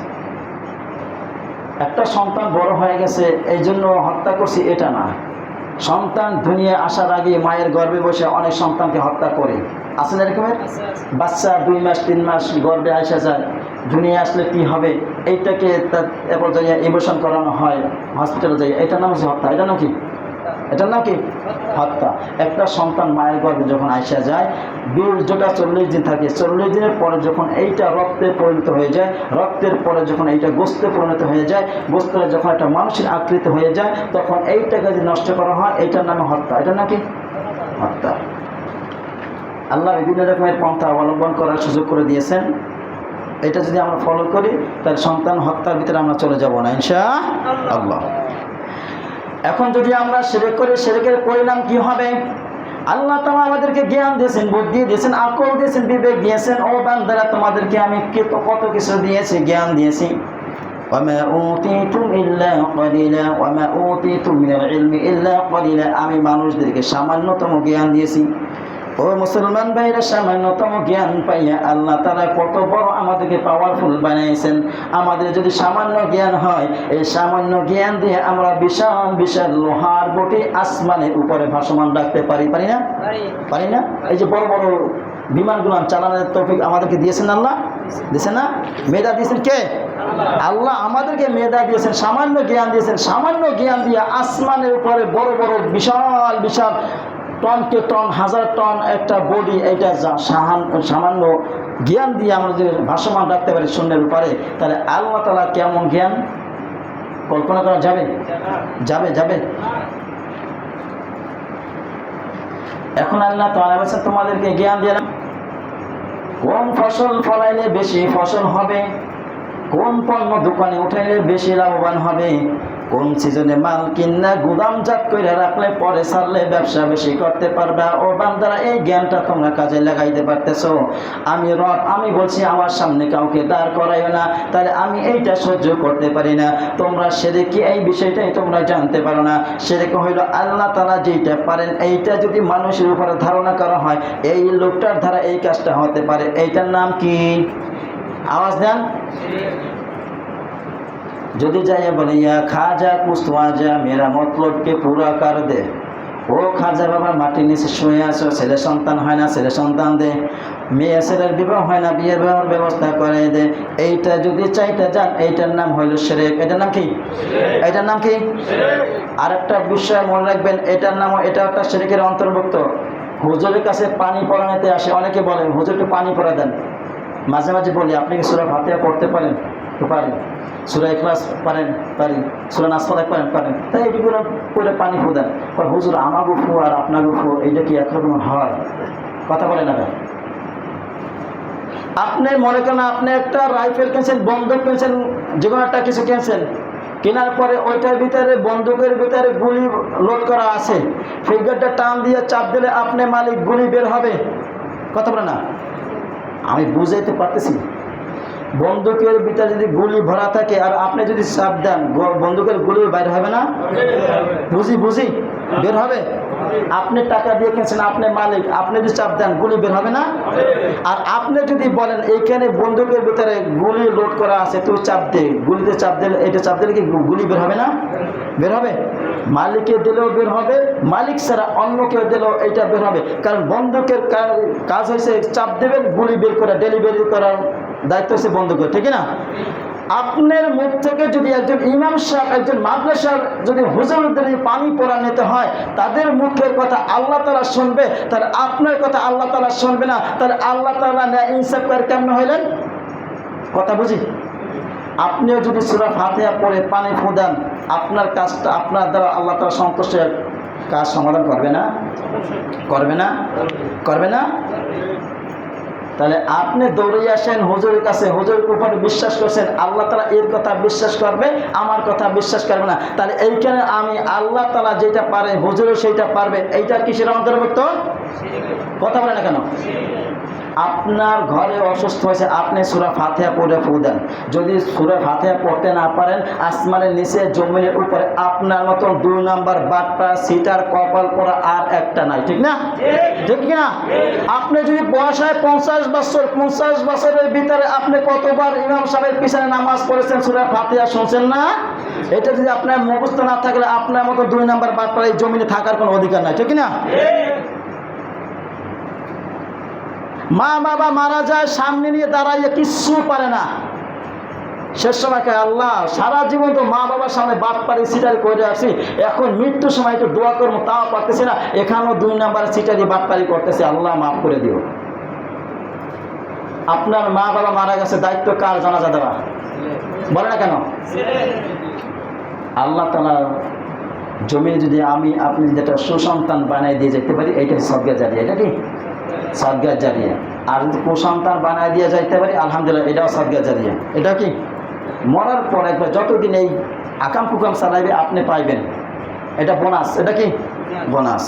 একটা সন্তান বড় হয়ে গেছে এই জন্য হত্যা করছি এটা না সন্তান দুনিয়া আসার আগে মায়ের গর্ভে বসে অনেক সন্তানকে হত্যা করে আছে না এরকমের বাচ্চা 2 মাস 3 মাস গর্ভে আসা যায় দুনিয়া আসলে কি হবে এইটাকে এরপর যাইয়া ইমোশন করানো হয় হসপিটালে যাই এটার নাম হচ্ছে হত্যা এটা নাম কি এটার নাম কি হত্যা একটা সন্তান মায়ের গর্ভে যখন আসা যায় বীর্যটা 40 দিন থাকে 40 দিনের পরে যখন এইটা রক্তে পরিণত হয়ে যায় রক্তের পরে যখন এইটা গোস্তে পরিণত হয়ে যায় গোস্তের যখন একটা মানুষের আকৃতি হয়ে যায় তখন এইটাকে যদি নষ্ট করা হয় এইটার নামে হত্যা এটার নাম কি হত্যা আল্লাহ বিভিন্ন রকমের পন্থা অবলম্বন করার সুযোগ করে দিয়েছেন এটা যদি আমরা ফলো করি তাহলে সন্তান হত্যার ভিতরে আমরা চলে যাব না ইনশাআল্লাহ এখন যদি আমরা শিরক করি শিরকের পরিণাম কি হবে আল্লাহ তাআলা আমাদেরকে জ্ঞান দিয়েছেন বুদ্ধি দিয়েছেন আকল দিয়েছেন বিবেক দিয়েছেন ও বান্দারা তোমাদেরকে আমি কত কিছু দিয়েছি জ্ঞান দিয়েছি ওয়ামা উতিতুম ইল্লা ক্বালিলা ওয়ামা উতিতুম মিনাল ইলমি ইল্লা ক্বালিলা আমি মানুষদেরকে সামান্যতম জ্ঞান দিয়েছি ও মুসলমান ভাইরা সামান্যতম জ্ঞান পাইয়া আল্লাহ তাআলা কত বড় আমাদেরকে পাওয়ারফুল বানাইছেন আমাদের যদি সামান্য জ্ঞান হয় এই সামান্য জ্ঞান দিয়ে আমরা বিশাল বিশাল লোহার বটি আসমানের উপরে ভাসমান রাখতে পারি না পারি না এই যে বড় বড় বিমানগুলো চালানোর তৌফিক আমাদেরকে দিয়েছেন আল্লাহ দিয়েছেন না মেধা দিয়েছেন কে আল্লাহ আমাদেরকে মেধা দিয়েছেন সামান্য জ্ঞান দিয়েছেন সামান্য জ্ঞান দিয়ে আসমানের উপরে বড় বড় বিশাল বিশাল টনকে টন হাজার টন একটা বডি এইটা সামান্য জ্ঞান দিয়ে আমরা যদি ভাসমান রাখতে পারি শূন্যের উপরে তাহলে আল্লাহ তাআলা কেমন জ্ঞান কল্পনা করা যাবে যাবে যাবে এখন আল্লাহ তাআলা বলেন তোমাদেরকে জ্ঞান দিলাম কোন ফসল ফলাইলে বেশি ফসল হবে কোন পণ্য দোকানে উঠাইলে বেশি লাভবান হবে কোন সিজনে মাল কিনা গুদামজাত করে রাখলে পরে ছাড়লে ব্যবসা বেশি করতে পারবা ও বান্দারা এই জ্ঞানটা তোমরা কাজে লাগাইতে পারতেছো আমি রব আমি বলছি আমার সামনে কাউকে দাঁড় করাইও না তাহলে আমি এইটা সহ্য করতে পারি না তোমরা শিরকি এই বিষয়টাই তোমরা জানতে পারো না শিরক হইল আল্লাহ তাআলা যেটা পারেন এইটা যদি মানুষের উপরে ধারণা করা হয় এই লোকটার দ্বারা এই কাজটা হতে পারে এইটার নাম কি आवाज दें যদি যাইয়া বলে ইয়া খাজা কুস্তওয়াজা मेरा मतलब के पूरा कर दे ও খাজা বাবা মাটির নিচে শুয়ে আছো ছেলে সন্তান হয় না ছেলে সন্তান দে মেয়ে ছেলের বিবাহ হয় না, বিয়ের বিবাহের ব্যবস্থা করে দেয়, এইটা যদি চাইতে যান এইটার নাম হইল শিরক। এটার নাম কি? এটার নাম কি? আরেকটা বিষয় মনে রাখবেন, এটার নাম, এটা একটা শিরকের অন্তর্ভুক্ত। হুজুরের কাছে পানি পড়ানোতে আসে, অনেকে বলেন হুজুরকে পানি পড়া দেন। মাঝে মাঝে বলি আপনি কি সূরা ফাতিহা পড়তে পারেন? তো পারি। সূরা ইখলাস পারেন? পারি। সূরা নাস পারেন? পারেন। তাই এইগুলো পড়ে পানি ফু দেন। হুজুর আমাগো ফু আর আপনাগো ফু এইটা কি একরকম হয়? কথা বলে না। আপনি মনে করেন আপনি একটা রাইফেল কিনছেন, বন্দুক কিনছেন, যে কোনো একটা কিছু কিনছেন, কেনার পরে ওইটার ভিতরে বন্দুকের ভিতরে গুলি লোড করা আছে, ফিঙ্গারটা টান দিয়ে চাপ দিলে আপনি মালিক, গুলি বের হবে। কথা বলে না। আমি বুঝাইতে পারতেছি, বন্দুকের ভিতরে যদি গুলি ভরা থাকে আর আপনি যদি চাপ দেন, বন্দুকের গুলি বাইরে হবে না? বুঝি বের হবে। আপনি টাকা দিয়ে কিনছেন, আপনি মালিক, আপনি যদি চাপ দেন গুলি বের হবে না? আর আপনি যদি বলেন এইখানে বন্দুকের ভিতরে গুলি লোড করা আছে, তুই চাপ দে, গুলিতে চাপ দিলে, এটা চাপ দিলে কি গুলি বের হবে না? বের হবে। মালিকে দিলেও বের হবে, মালিক ছাড়া অন্য কেউ দিলেও এটা বের হবে। কারণ বন্দুকের কাজ হয়েছে চাপ দেবেন, গুলি বের করা, ডেলিভারি করার দায়িত্ব হচ্ছে বন্দুকের, ঠিক না? আপনার মুখ থেকে যদি একজন ইমাম সাহেব, একজন মাদ্রাসার যদি হুজুরদের পানি পড়া নিতে হয়, তাদের মুখের কথা আল্লাহ তাআলা শুনবে, তাহলে আপনার কথা আল্লাহ তাআলা শুনবে না। তাহলে আল্লাহ তাআলা ন্যায় ইনসাফ করে কেমন হইলেন? কথা বুঝি। আপনিও যদি সূরা ফাতিহা পড়ে পানি ফু দেন, আপনার কাজটা, আপনার দ্বারা আল্লাহ তাআলা সন্তুষ্টের কাজ সমাধান করবে না? করবে না? করবে না? তাহলে আপনি দৌড়ে আসেন হুজুরের কাছে, হুজুরের উপরে বিশ্বাস করছেন, আল্লাহ তাআলা এর কথা বিশ্বাস করবে, আমার কথা বিশ্বাস করবে না। তাহলে এইখানে আমি আল্লাহ তাআলা যেটা পারে হুজুরও সেইটা পারবে, এইটা কিসের অন্তর্ভুক্ত? কথা বলে না কেন? আপনার ঘরে অসুস্থ হয়েছে, আপনি সূরা ফাতিহা পড়ে ফু দেন। যদি সূরা ফাতিহা পড়তে না পারেন, আসমানের নিচে জমিনের উপরে আপনার মতন 2 নাম্বার বাটপা সিটার কপাল পড়া আর একটা নাই, ঠিক না? ঠিক না? আপনি যদি বয়স হয় 50 বছর, 50 বছরের ভিতরে আপনি কতবার ইমাম সাহেবের পিছনে নামাজ পড়েছেন, সূরা ফাতিহা শুনছেন না? এটা যদি আপনার মুখস্থ না থাকলে আপনার মতো 2 নাম্বার বাটপা এই জমিনে থাকার কোনো অধিকার নাই, ঠিক না? মা বাবা মারা যায়, সামনে নিয়ে দাঁড়াইয়ে কিচ্ছু পারে না, শেষ সময় কে আল্লাহ সারা জীবন তো মা বাবার সামনে বাদ পারি সিটারি করে আসি, এখন মৃত্যুর সময় একটু দোয়া করবো তাও পারতেছি না, এখানেও 2 নাম্বার সিটারি বাদ পারি করতেছে, আল্লাহ মাফ করে দিও। আপনার মা বাবা মারা গেছে, দায়িত্ব কার জানাজা দেওয়া? বলে না কেন? আল্লাহ তাআলা জমিনে যদি আমি আপনি যেটা সুসন্তান বানাই দিয়ে যেতে পারি, এইটা সদকা জারিয়া। এটা কি? সদকা জারিয়া। আর যদি কুসন্তান বানাই দিয়ে যাইতে পারি, আলহামদুলিল্লাহ, এটাও সদকা জারিয়া। এটা কি? মরার পর একবার যতদিন এই আকাম কুকাম চালাইবে আপনি পাইবেন, এটা বোনাস। এটা কি? বোনাস।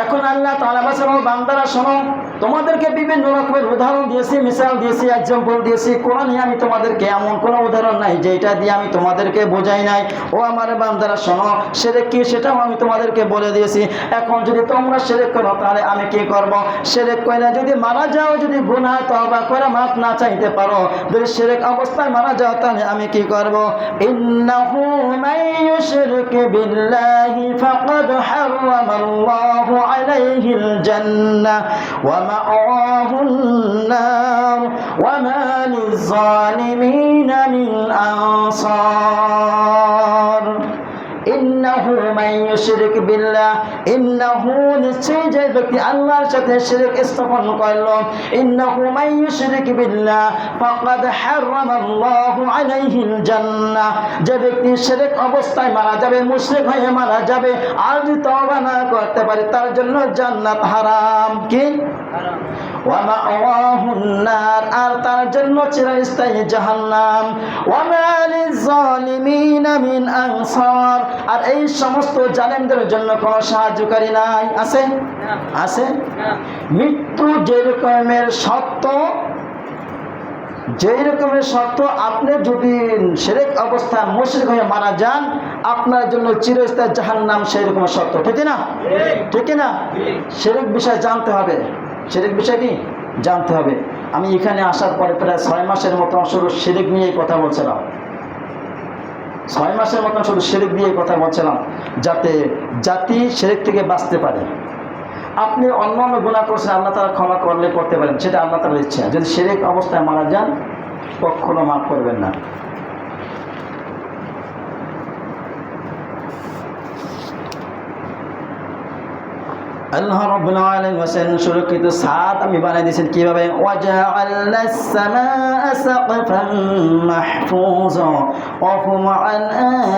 এখন আল্লাহ তাআলা বলেন, বান্দারা শোনো, তোমাদেরকে বিভিন্ন রকমের উদাহরণ দিয়েছি, মিসাল দিয়েছি, এক্সাম্পল দিয়েছি। কোরআনে আমি তোমাদেরকে এমন কোনো উদাহরণ নাই যেটা দিয়ে আমি তোমাদেরকে বোঝাই নাই। ও আমার বান্দারা শোনো, শিরক কি সেটাও আমি তোমাদেরকে বলে দিয়েছি। এখন যদি তোমরা শিরক করো তাহলে আমি কি করব? শিরক কইরা যদি মারা যাও, যদি গুনাহ তওবা করে মাফ না চাইতে পারো, যদি শিরক অবস্থায় মারা যাও, তাহলে আমি কি করব? ইন্নাহু মাইয়ুশরিক বিল্লাহি ফাকাদ হারামাল্লাহু আলাইহিল জান্নাহ ওয়া মা'ওয়াহুন নার ওয়া মা লিয-যালিমিনা মিন আনসার। ইন্নাহু মাইয়ুশরিক বিল্লাহ, ইন্নাহু নিশ্চয় যে ব্যক্তি আল্লাহর সাথে শিরক স্থাপন করল, ইন্নাহু মাইয়ুশরিক বিল্লাহ ফাকাদ হারামাল্লাহু আলাইহিল জান্নাহ, যে ব্যক্তি শিরক অবস্থায় মারা যাবে, মুশরিক হয়ে মারা যাবে, আর যদি তওবা না করতে পারে, তার জন্য জান্নাত হারাম। কি? হারাম। ওয়া মা'ওয়াহুন নার, আর তার জন্য চিরস্থায়ী জাহান্নাম। ওয়া মা লিয-যালিমিনা মিন আনসার, আর এই সমস্ত জালেমদের জন্য কোনো সাহায্যকারী নাই। আছে? আছে? মৃত্যু যে রকমের সত্য, যেই রকমের সত্য, আপনি যদি শিরক অবস্থায় মুশরিক হয়ে মারা যান, আপনার জন্য চিরস্থায়ী জাহান্নাম, সেই রকম সত্য, ঠিক না? ঠিক না? শিরক বিষয় জানতে হবে। শিরক বিষয় কি জানতে হবে। আমি এখানে আসার পরে প্রায় 6 মাসের মতো শুধু শিরক নিয়েই কথা বলছিলাম। 6 মাসের মতন শুধু শিরক দিয়ে কথা বলছিলাম, যাতে জাতি শিরক থেকে বাঁচতে পারে। আপনি অন্য অন্য গুনাহ করছেন, আল্লাহ তাআলা ক্ষমা করলে করতে পারেন, সেটা আল্লাহ তাআলার ইচ্ছা। যদি শিরক অবস্থায় মারা যান কখনো মাফ করবেন না। আল্লাহ রাব্বুল আলামিন বলেন সুরক্ষিত ছাদ আমি বানাই দিয়েছেন কিভাবে? ওয়াজআলনাস সামাআ সাকফান মাহফুজা ওয়া হুম আন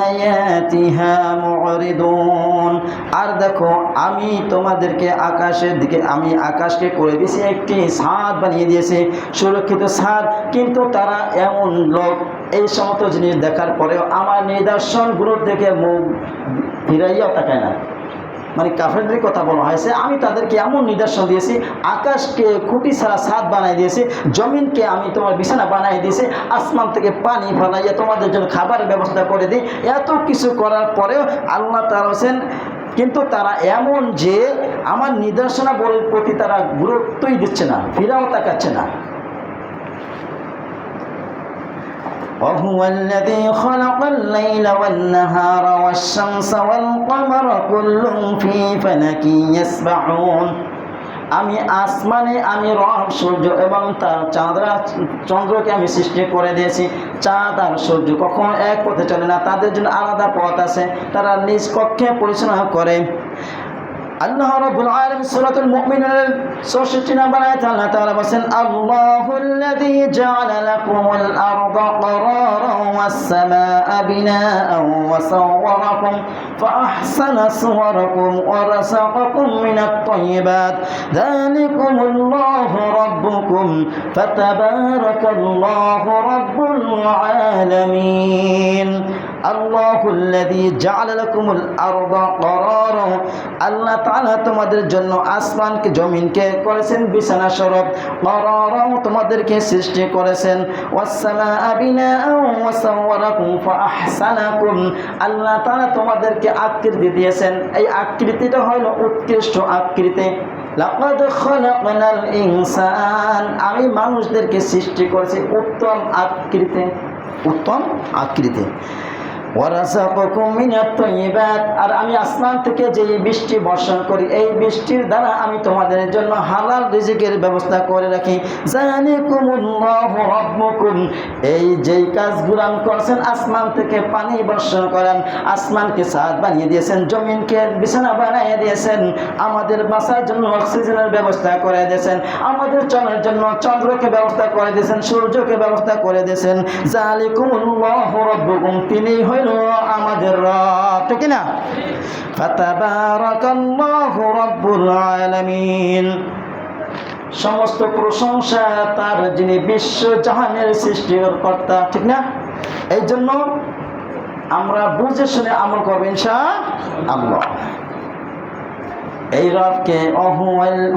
আয়াতিহা মুরিদুন। আর দেখো আমি তোমাদেরকে আকাশের দিকে, আমি আকাশকে করে দিয়েছি একটি ছাদ বানিয়ে দিয়েছি, সুরক্ষিত ছাদ। কিন্তু তারা এমন লোক, এই সমস্ত জিনিস দেখার পরেও আমার নিদর্শনগুলোর দিকে মুখ ফিরাইয়াও তাকায় না। মানে কাফেরদের কথা বলা হয়েছে, আমি তাদেরকে এমন নিদর্শন দিয়েছি, আকাশকে খুঁটি ছাড়া ছাদ বানাই দিয়েছি, জমিনকে আমি তোমার বিছানা বানাই দিয়েছি, আসমান থেকে পানি ফলাইয়া তোমাদের জন্য খাবারের ব্যবস্থা করে দিই। এত কিছু করার পরেও আল্লাহ তাআলা বলেন কিন্তু তারা এমন যে আমার নিদর্শনাবলীর প্রতি তারা গুরুত্বই দিচ্ছে না, ফিরাও তাকাচ্ছে না। وهو الذي خلق الليل والنهار والشمس والقمر كل في فلك يسبحون। আমি আসমানে আমি রব সূর্য এবং তার চন্দ্রকে আমি সৃষ্টি করে দিয়েছি। চাঁদ আর সূর্য কখনো এক পথে চলে না, তাদের জন্য আলাদা পথ আছে, তারা নিজ কক্ষে পরিচালনা করে। আল্লাহ রাব্বুল আলামিন সূরাতুল মুমিনুনের ৬৪ নম্বর আয়াতে আল্লাহ তাআলা বলেন আল্লাহুল্লাযী জাআলা লাকুমুল আরদা ক্বারারান ওয়াস সামাআ বিনাআন ওয়া সাওওয়ারাকুম ফাআহসানা সুওয়ারাকুম ওয়া রাযাকাকুম মিনাত তাইয়্যিবাত যালিকুমুল্লাহু রাব্বুকুম ফাতাবারাকাল্লাহু রাব্বুল আলামিন। আল্লাহুল্লাযী জাআলা লাকুমুল আরদা ক্বারারান, আল্লাহ তাআলা তোমাদের জন্য আসমানকে জমিনকে করেছেন বিছানা স্বরূপ, ক্বারারান তোমাদেরকে সৃষ্টি করেছেন, ওয়াস সামাআ বিনাআন ওয়া সাওয়ারাকুম ফাআহসানাকুম, আল্লাহ তাআলা তোমাদেরকে আকৃতি দিয়েছেন। এই আকৃতিটা হলো উৎকৃষ্ট আকৃতি। লাকাদ খালাকনাল ইনসান, আমি মানুষদেরকে সৃষ্টি করেছি উত্তম আকৃতি, উত্তম আকৃতি। ওয়ারাযাকাকুম মিনাত তাইয়্যিবাত, আর আমি আসমান থেকে যে বৃষ্টি বর্ষণ করি, এই বৃষ্টির দ্বারা আমি তোমাদের জন্য হালাল রিজিকের ব্যবস্থা করে রাখি। যালিকুমুল্লাহু রাব্বুকুম, এই যেই কাজগুলো আমি করছেন, আসমান থেকে পানি বর্ষণ করেন, আসমানকে ছাদ বানিয়ে দিয়েছেন, জমিনকে বিছানা বানিয়ে দিয়েছেন, আমাদের বাঁচার জন্য অক্সিজেনের ব্যবস্থা করে দিয়েছেন, আমাদের চলার জন্য চন্দ্রকে ব্যবস্থা করে দিয়েছেন, সূর্যকে ব্যবস্থা করে দিয়েছেন। যালিকুমুল্লাহু রাব্বুকুম, তিনি আমাদের রব, ঠিক না? ফাতাবারাকাল্লাহু রাব্বুল আলামিন, সমস্ত প্রশংসা তার যিনি বিশ্ব জাহানের সৃষ্টিকর্তা, ঠিক না? এই জন্য আমরা বুঝে শুনে আমল করব ইনশাআল্লাহ। এই রবকে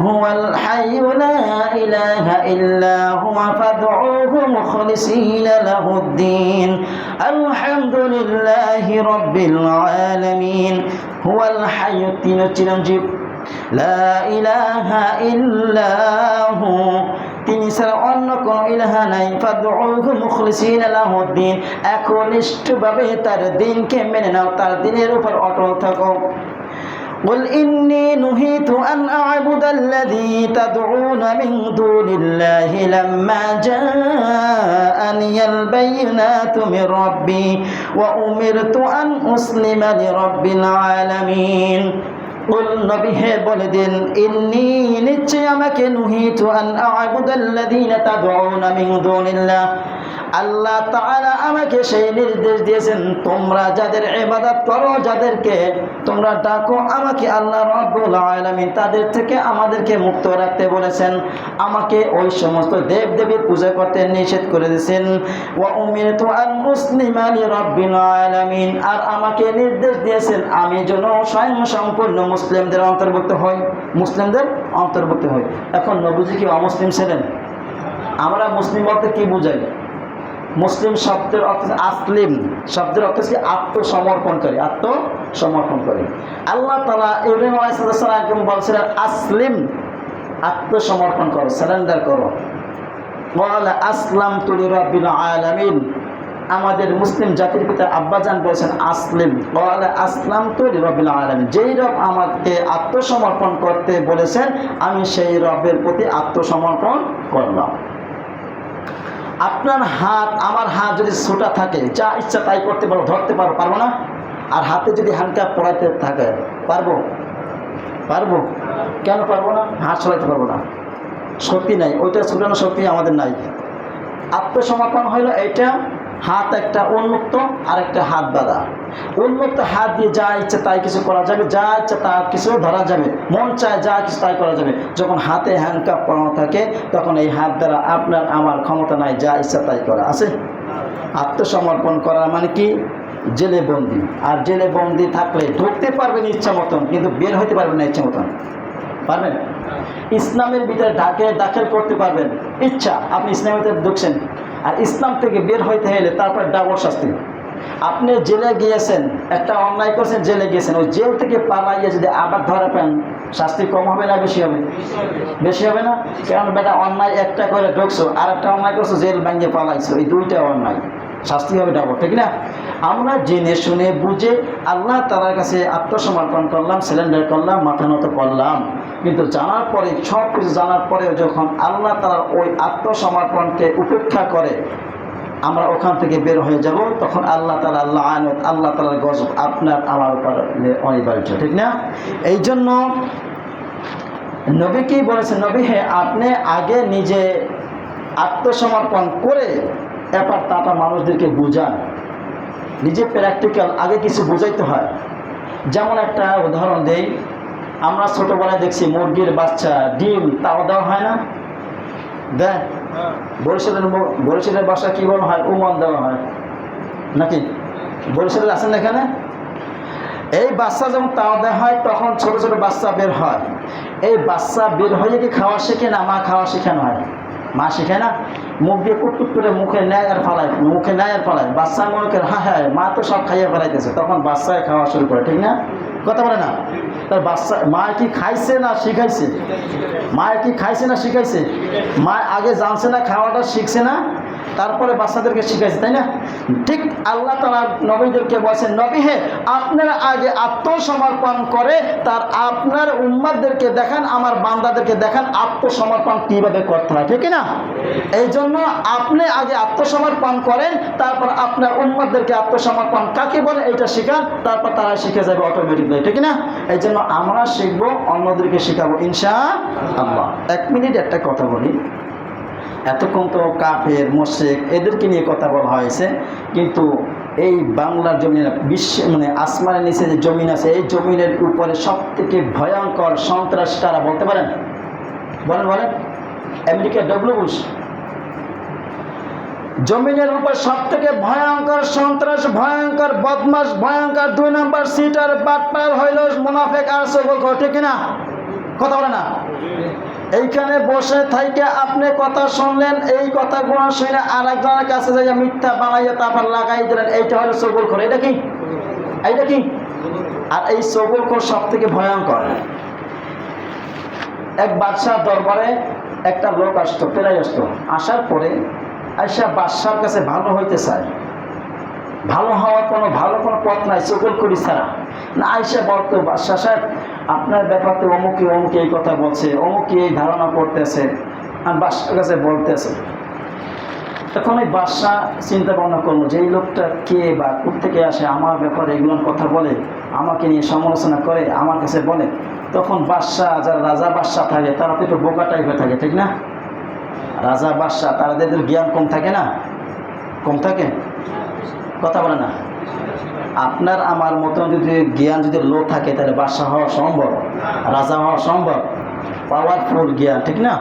হুয়াল হাইয়্যু লা ইলাহা ইল্লা হুয়া ফাদউহু মুখলিসিনা লাহুদ্দিন আলহামদুলিল্লাহি রাব্বিল আলামিন। হুয়াল হাইয়্যু, তিনি চিরঞ্জীব, লা ইলাহা ইল্লা হু, তিনি ছাড়া অন্য কোনো ইলাহা নাই। ফাদউহু মুখলিসিনা লাহুদ্দিন, একনিষ্ঠভাবে তার দ্বীনকে মেনে নাও, তার দ্বীনের উপর অটল থাকো। قل إني نهيت أن أعبد الذي تدعون من دون الله لما جاءني البينات من ربي وأمرت أن أسلم لرب العالمين। قل নবী হে বলে দিন, ইন্নী, নিশ্চয় আমাকে, নুহিতু আন আ'বুদাল্লাযীনা তাদউনা মিন দুনিল্লাহ, আল্লাহ তাআলা আমাকে সেই নির্দেশ দিয়েছেন তোমরা যাদের ইবাদত করো, যাদেরকে তোমরা ডাকো আমাকে আল্লাহ রাব্বুল আলামিন, তাদের থেকে আমাদেরকে মুক্ত রাখতে বলেছেন। আমাকে ওই সমস্ত দেব দেবীর পূজা করতে নিষেধ করে দিয়েছেন। ওয়া উমিরতু আন মুসলিমা লিরাব্বিল আলামিন, আর আমাকে নির্দেশ দিয়েছেন আমি যেন স্বয়ং সম্পূর্ণ মুসলিমদের অন্তর্ভুক্ত হই, মুসলিমদের অন্তর্ভুক্ত হই। এখন নবীজি কি অমুসলিম ছিলেন? আমরা মুসলিম বলতে কি বুঝাই? মুসলিম শব্দের অর্থ আসলিম, শব্দের অর্থ হচ্ছে আত্মসমর্পণকারী, আত্মসমর্পণকারী। আল্লাহ তাআলা ইব্রাহিম আলাইহিস সালাম বলছিলেন আসলিম, আত্মসমর্পণ করো, সারেন্ডার করো। ওয়ালা আসলামতু লিরাব্বিল আলামিন, আমাদের মুসলিম জাতির পিতা আব্বাজান বলেছেন আসলিম ক্বালা আসলামতু লিরাব্বিল আলামিন, যেই রব আমাকে আত্মসমর্পণ করতে বলেছেন আমি সেই রবের প্রতি আত্মসমর্পণ করলাম। আপনার হাত আমার হাত যদি ছোটা থাকে যা ইচ্ছা তাই করতে পারবো, ধরতে পারবো না? আর হাতে যদি হ্যান্ডকাপ পড়াইতে থাকে পারবো? কেন পারবো না? হাত ছড়াইতে পারবো না, শক্তি নাই, ওইটা ছুটানো শক্তি আমাদের নাই। আত্মসমর্পণ হইল এইটা, হাত একটা উন্মুক্ত আর একটা হাত বাঁধা। উন্মুক্ত হাত দিয়ে যা ইচ্ছা তাই কিছু করা যাবে, যা ইচ্ছা তা কিছু ধরা যাবে, মন চায় যা কিছু তাই করা যাবে। যখন হাতে হ্যান্ডকাপ পরানো থাকে তখন এই হাত দ্বারা আপনার আমার ক্ষমতা নাই যা ইচ্ছা তাই করা আছে। আত্মসমর্পণ করা মানে কি? জেলে বন্দি। আর জেলে বন্দি থাকলে ঢুকতে পারবেন ইচ্ছা মতন, কিন্তু বের হইতে পারবেন না ইচ্ছা মতন। পারবেন? ইসলামের ভিতরে দাখিল করতে পারবেন ইচ্ছা, আপনি ইসলামের ভিতরে ঢুকছেন। আর ইসলাম থেকে বের হইতে হলে তারপর ডাবল শাস্তি। আপনি জেলে গিয়েছেন, একটা অন্যায় করছেন, জেলে গিয়েছেন, ওই জেল থেকে পালাইয়ে যদি আবার ধরা পান শাস্তি কম হবে না বেশি হবে? বেশি হবে না? কারণ বেটা অন্যায় একটা করে ঢুকছো, আর একটা অন্যায় করছো, জেল ভেঙে পালাইছো, এই দুইটা অন্যায়, শাস্তি হবে ডাবল, ঠিক না? আমরা জেনে শুনে বুঝে আল্লাহ তাআলার কাছে আত্মসমর্পণ করলাম, সিলিন্ডার করলাম, মাথা নত করলাম। কিন্তু জানার পরে, সব কিছু জানার পরেও যখন আল্লাহ তাআলার ওই আত্মসমর্পণকে উপেক্ষা করে আমরা ওখান থেকে বের হয়ে যাব, তখন আল্লাহ তাআলা আল্লাহ তাআলার গজব আপনার আমার উপর অনিবার্য, ঠিক না? এই জন্য নবীকেই বলেছেন, নবী হে আপনি আগে নিজে আত্মসমর্পণ করে এবার তাটা মানুষদেরকে বুঝান। নিজে প্র্যাকটিক্যাল আগে কিছু বুঝাইতে হয়। যেমন একটা উদাহরণ দেই, আমরা ছোটোবেলায় দেখছি মুরগির বাচ্চা ডিম তাও দেওয়া হয় না? দেয়? বরিশালের বাসা কী বলা হয়? উমন দেওয়া হয় নাকি? বরিশালের আছেন এখানে? এই বাচ্চা যখন তাও দেওয়া হয় তখন ছোট ছোট বাচ্চা বের হয়। এই বাচ্চা বের হয়ে কি খাওয়া শেখে না মা খাওয়া শেখানো হয়? মা শেখায় না? মুখ দিয়ে কুটকুট করে মুখে নেয় আর ফালায়, বাচ্চা মনে করে হ্যাঁ মা তো সব খাইয়ে ফেলাইতেছে, তখন বাচ্চায় খাওয়া শুরু করে, ঠিক না? কথা বলে না? তার বাচ্চা মা কি খাইছে না শিখাইছে? মা আগে জানছে না, খাওয়াটা শিখছে না, তারপরে বাচ্চাদেরকে শিখাইছে, তাই না? ঠিক আল্লাহ তাআলা নবীদেরকে বলছেন, নবী হে আপনারা আগে আত্মসমর্পণ করে তার আপনার উম্মতদেরকে দেখান, আমার বান্দাদেরকে দেখান আত্মসমর্পণ কীভাবে করতে হয়, ঠিক না? এই জন্য আপনি আগে আত্মসমর্পণ করেন, তারপর আপনার উম্মতদেরকে আত্মসমর্পণ কাকে বলে এটা শেখান, তারপর তারা শিখে যাবে অটোমেটিকলি, ঠিক না? এই জন্য আমরা শিখবো, অন্যদেরকে শেখাবো ইনশাআল্লাহ। 1 মিনিট একটা কথা বলি। এতক্ষণ তো কাফের মুশরিক এদেরকে নিয়ে কথা বলা হয়েছে, কিন্তু এই বাংলার জমিন, মানে আসমানের নিচে যে জমিন আছে, এই জমিনের উপরে সবথেকে ভয়ঙ্কর সন্ত্রাস কারা বলতে পারেন? বলেন। America W Bush. জমিনের উপর সবথেকে ভয়ঙ্কর সন্ত্রাস, ভয়ঙ্কর বদমাশ, ভয়ঙ্কর 2 নম্বর সিটার বাটপার হইল মুনাফিক আর সবল, ঠিক না? কথা বলে না? এইখানে বসে থাইকে আপনি কথা শুনলেন, এই কথাগুলো শুনে আরেকজনের কাছে যাইয়া মিথ্যা বানাইয়া তারপর লাগাই দিলেন, এইটা হলো সবলখোর। এটা কি? আর এই সবলখোর সব থেকে ভয়ঙ্কর। এক বাদশাহ দরবারে একটা লোক আসতো, প্রায় আসতো। আসার পরে আইসা বাদশার কাছে ভালো হইতে চায়, ভালো হওয়ার ভালো কোনো পথ নাই সবলখোরি ছাড়া। না আইসা বলতো, বাদশাহ সাহেব আপনার ব্যাপারতে অমুকে এই কথা বলছে, অমুকে এই ধারণা করতেছে, আর বাদশার কাছে বলতেছে। তখন ওই বাদশাহ চিন্তা ভাবনা করলো যে এই লোকটা কে বা কোত্থেকে আসে, আমার ব্যাপারে এগুলো কথা বলে, আমাকে নিয়ে সমালোচনা করে, আমার কাছে বলে। তখন বাদশাহ, যারা রাজা বাদশাহ থাকে তারা তো একটু বোকা টাইপের থাকে, ঠিক না? রাজা বাদশাহ তাদের জ্ঞান কম থাকে না? কম থাকে? কথা বলে না? আপনার আমার মতো যদি জ্ঞান যদি লো থাকে তাহলে বাদশাহ হওয়া সম্ভব, রাজা হওয়া সম্ভব, পাওয়ারফুল জ্ঞান, ঠিক না?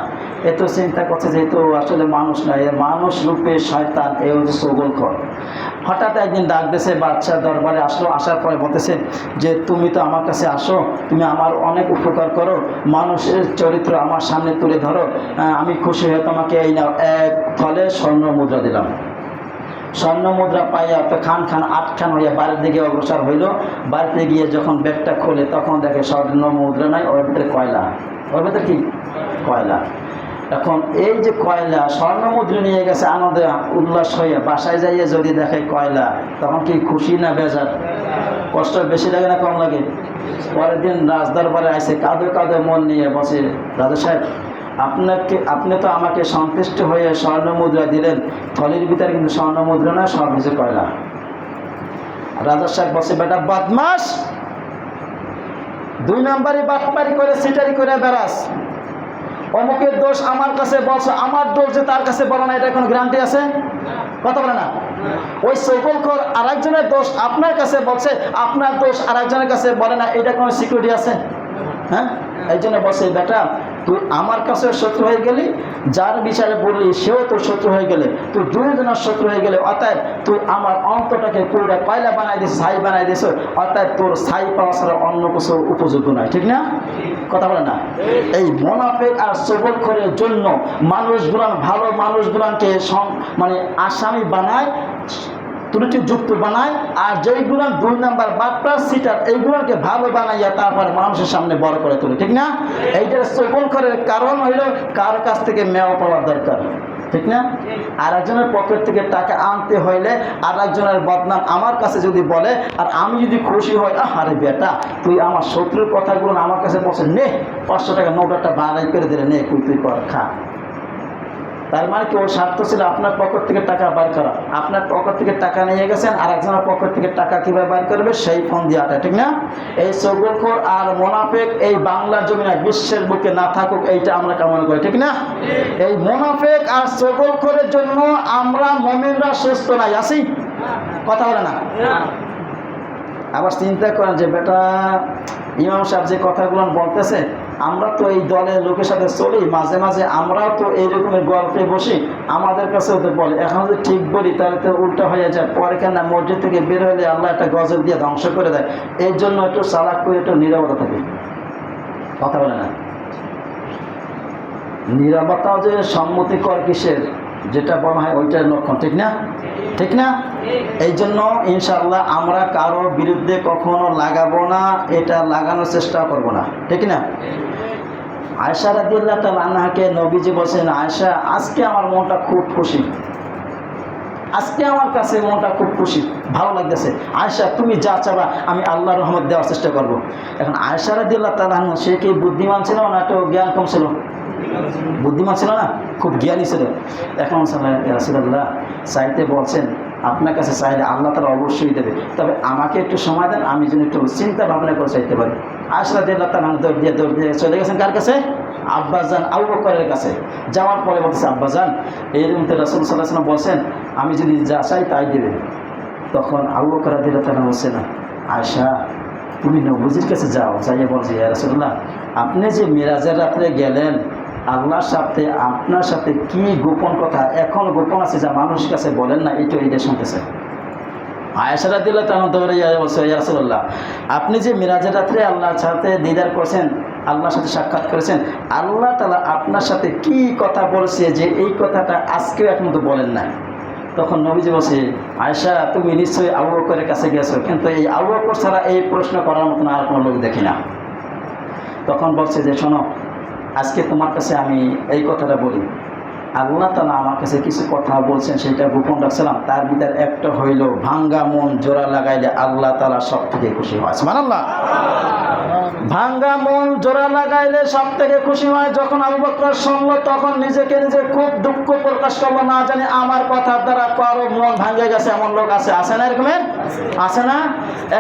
এত চিন্তা করছে যে তো আসলে মানুষ নয়, মানুষ রূপে শয়তান, এ হচ্ছে সবলখোর। হঠাৎ একদিন ডাক দিয়েছে, বাদশাহ দরবারে আসলো। আসার পরে বলতেছে যে তুমি তো আমার কাছে আসো, তুমি আমার অনেক উপকার করো, মানুষের চরিত্র আমার সামনে তুলে ধরো, আমি খুশি হয়ে তোমাকে এই নাও 1 থলে স্বর্ণ মুদ্রা দিলাম। স্বর্ণ মুদ্রা পাইয়া তো খান 8 খান হইয়া বাড়ির দিকে অগ্রসর হইল। বাড়িতে গিয়ে যখন ব্যাগটা খোলে তখন দেখে স্বর্ণ মুদ্রা নাই, ওর ভিতরে কয়লা। ওর ভিতরে কি? কয়লা। এখন এই যে কয়লা স্বর্ণ মুদ্রা নিয়ে গেছে আনন্দে উল্লাস হয়ে বাসায় যাইয়ে যদি দেখে কয়লা, তখন কি খুশি না বেজার? কষ্ট বেশি লাগে না কম লাগে? পরের দিন রাজদরবারে আসে কাঁদে কাঁদে মন নিয়ে বসে, রাজা সাহেব আপনি তো আমাকে সন্তুষ্ট হয়ে স্বর্ণ মুদ্রা দিলেন, থলির ভিতরে কিন্তু স্বর্ণ মুদ্রা না, সব কিছু কয়লা। রাজা সাহেব বসে, বেটা বদমাস, 2 নম্বরই বাটপারি করে সিটারি করে বেড়াস, অমুকের দোষ আমার কাছে বলছো, আমার দোষ যে তার কাছে বলো না, এটা কোনো গ্যারান্টি আছে? কথা বলে না। ওই সকলখোর আরেকজনের দোষ আপনার কাছে বলছে, আপনার দোষ আরেকজনের কাছে বলে না, এটা কোনো সিকিউরিটি আছে? হ্যাঁ, এই জন্য বলছে, বেটা তুই আমার কাছে শত্রু হয়ে গেলি, যার বিচারে বললি সেও তোর শত্রু হয়ে গেলে, তুই 2 জনের শত্রু হয়ে গেলে, অতএব তুই আমার অন্তটাকে পুরোটা কয়লা বানাই দিস, ছাই বানাই দিস, অতএব তোর ছাই পাওয়া ছাড়া অন্য কিছু উপযোগ্য নয়। ঠিক না? কথা বলে না। এই মুনাফিক আর চগলখোরের জন্য মানুষগুলান, ভালো মানুষগুলানকে মানে আসামি বানায়, ত্রুটিযুক্ত বানায়, আর যেইগুলো 2 নাম্বার বাটপার সিটার এইগুলোকে ভালো বানাইয়া তারপর মানুষের সামনে বড় করে তোলে। ঠিক না? এইটার চগলখোরের কারণ হইল কার কাছ থেকে মেওয়া পাওয়ার দরকার। ঠিক না? আর একজনের পকেট থেকে টাকা আনতে হইলে আর একজনের বদনাম আমার কাছে যদি বলে, আর আমি যদি খুশি হই, আরে বেটা তুই আমার শত্রুর কথাগুলো আমার কাছে বসে, নে 500 টাকা নোট একটা বাড়াই করে দিলে, নে তুই কর, খা। তার মানে কি ওর স্বার্থ ছিল আপনার পকেট থেকে টাকা বার করা, আপনার পকেট থেকে টাকা নিয়ে গেছেন, আর একজনের পকেট থেকে টাকা কীভাবে বার করবে সেই ফোন দিয়ে আটা। ঠিক না? এই চগলখোর আর মুনাফিক এই বাংলার জমিনে বিশ্বের বুকে না থাকুক, এইটা আমরা কামনা করি। ঠিক না? এই মুনাফিক আর চগলখোরের জন্য আমরা মুমিনরা সুস্থ নাই, আছি? কথা বলে না। আবার চিন্তা করেন যে বেটা ইমাম সাহেব যে কথাগুলো বলতেছে, আমরা তো এই দলের লোকের সাথে চলি, মাঝে মাঝে আমরাও তো এই রকমের গল্পে বসি, আমাদের কাছেও তো বলে, এখন যদি ঠিক বলি তাহলে তো উল্টা হয়ে যায়, পরে কেন মসজিদ থেকে বের হলে আল্লাহ একটা গজব দিয়ে ধ্বংস করে দেয়। এর জন্য একটু চালাক করে একটু নীরবতা থাকে। কথা বলে না। নীরবতাও যে সম্মতিকর কিসের, যেটা বলা হয় ওইটার লক্ষণ। ঠিক না? ঠিক না? এই জন্য ইনশাআল্লাহ আমরা কারো বিরুদ্ধে কখনো লাগাবো না, এটা লাগানোর চেষ্টা করব না। ঠিক না? আয়েশা রাদিয়াল্লাহু তাআলা আনহাকে নবীজি বলেন, আয়েশা আজকে আমার মনটা খুব খুশি, আজকে আমার কাছে মনটা খুব খুশি, ভালো লাগতেছে। আয়েশা তুমি যা চাবা আমি আল্লাহর রহমত দেওয়ার চেষ্টা করব। এখন আয়েশা রাদিয়াল্লাহু তাআলা আনহা সে কি বুদ্ধিমান ছিল না একটু জ্ঞান কম ছিল? বুদ্ধিমান ছিল না, খুব জ্ঞানী ছিল। এখন রাসূলুল্লাহ চাইতে বলছেন, আপনার কাছে চাইলে আল্লাহ তাআলা অবশ্যই দেবে, তবে আমাকে একটু সময় দেন, আমি যেন একটু চিন্তা ভাবনা করে চাইতে পারি। আয়েশা রাদিয়াল্লাহু তাআলা দৌড় দিয়ে চলে গেছেন কার কাছে? আব্বাজান আবু বকরের কাছে। যাওয়ার পরে বলতেছে, আব্বাজান এরকম তো রাসূল সাল্লাল্লাহু আলাইহি ওয়াসাল্লাম বলছেন আমি যদি যা চাই তাই দেবে। তখন আবু বকর রাদিয়াল্লাহু তাআলা বলছে, না আয়েশা তুমি নবীজির কাছে যাও, যাইয়ে বলছে, ইয়া রাসূলুল্লাহ আপনি যে মিরাজের রাত্রে গেলেন, আল্লাহর সাথে আপনার সাথে কি গোপন কথা এখন গোপন আছে যা মানুষের কাছে বলেন না, এইটা শুনতেছে। আয়েশা রাদিয়াল্লাহু তাআলা দৌড়ে বলছে, ইয়া রাসূলুল্লাহ আপনি যে মিরাজের রাত্রে আল্লাহর সাথে দিদার করেছেন, আল্লাহর সাথে সাক্ষাৎ করেছেন, আল্লাহ তাআলা আপনার সাথে কি কথা বলছে যে এই কথাটা আজকেও এখন তো বলেন না। তখন নবীজি বলছে, আয়েশা তুমি নিশ্চয়ই আবু বকরের কাছে গেছো, কিন্তু এই আবু বকর ছাড়া এই প্রশ্ন করার মতন আর কোনো লোক দেখি না। তখন বলছে যে শোনো, আজকে তোমার কাছে আমি এই কথাটা বলি, আল্লাহ তাআলা আমার কাছে কিছু কথা বলছেন, সেটা গোপন রাখছিলাম, তার ভিতর একটা হইল ভাঙ্গা মন জোড়া লাগাইলে আল্লাহ তাআলা সব থেকে খুশি হয়। সুবহানাল্লাহ। ভাঙ্গা মন জোড়া লাগাইলে সব থেকে খুশি হয়। যখন আবু বকর শুনল তখন নিজে খুব দুঃখ প্রকাশ করলো, না জানি আমার কথার দ্বারা কারো মন ভাঙে গেছে, এমন লোক আছে না? এরকমের আছে না?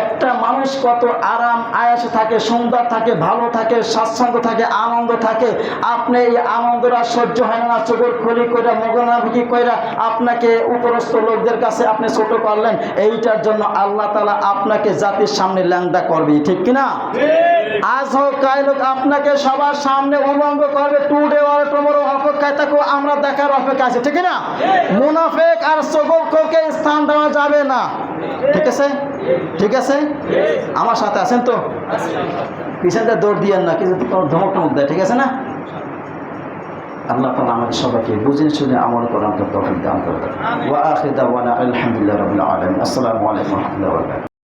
একটা মানুষ কত আরাম আয়েশে থাকে, সুন্দর থাকে, ভালো থাকে, স্বাচ্ছন্দ্য থাকে, আনন্দ থাকে, আপনি এই আনন্দটা সহ্য হয় না, চগলখড়ি কইরা মগনাফিকি কইরা আপনাকে উপরস্থ লোকদের কাছে আপনি ছোট করলেন, এইটার জন্য আল্লাহ তাআলা আপনাকে জাতির সামনে ল্যাংড়া করবে। ঠিক কিনা? আজ হোক কাল হোক আপনাকে সবার সামনে উলঙ্গ করবে। টুডে অর টুমরো অপেক্ষায় থাকো, আমরা দেখার অপেক্ষা আছে। ঠিক না? মুনাফিক আর চগলখড়কে স্থান দেওয়া যাবে না। ঠিক আছে? ঠিক আছে? আমার সাথে আছেন তো? পিছনটা দৌড় দিয়েন না, কিছু ধমক টমক দেয়। ঠিক আছে না? আল্লাহ তাআলা আমাদের সবাইকে বুঝে শুনে আমল করার তৌফিক দান করুন। ওয়া আখিরু দাওয়ানা আলহামদুলিল্লাহি রাব্বিল আলামিন। আসসালামু আলাইকুম ওয়া রাহমাতুল্লাহি ওয়া বারাকাতুহু।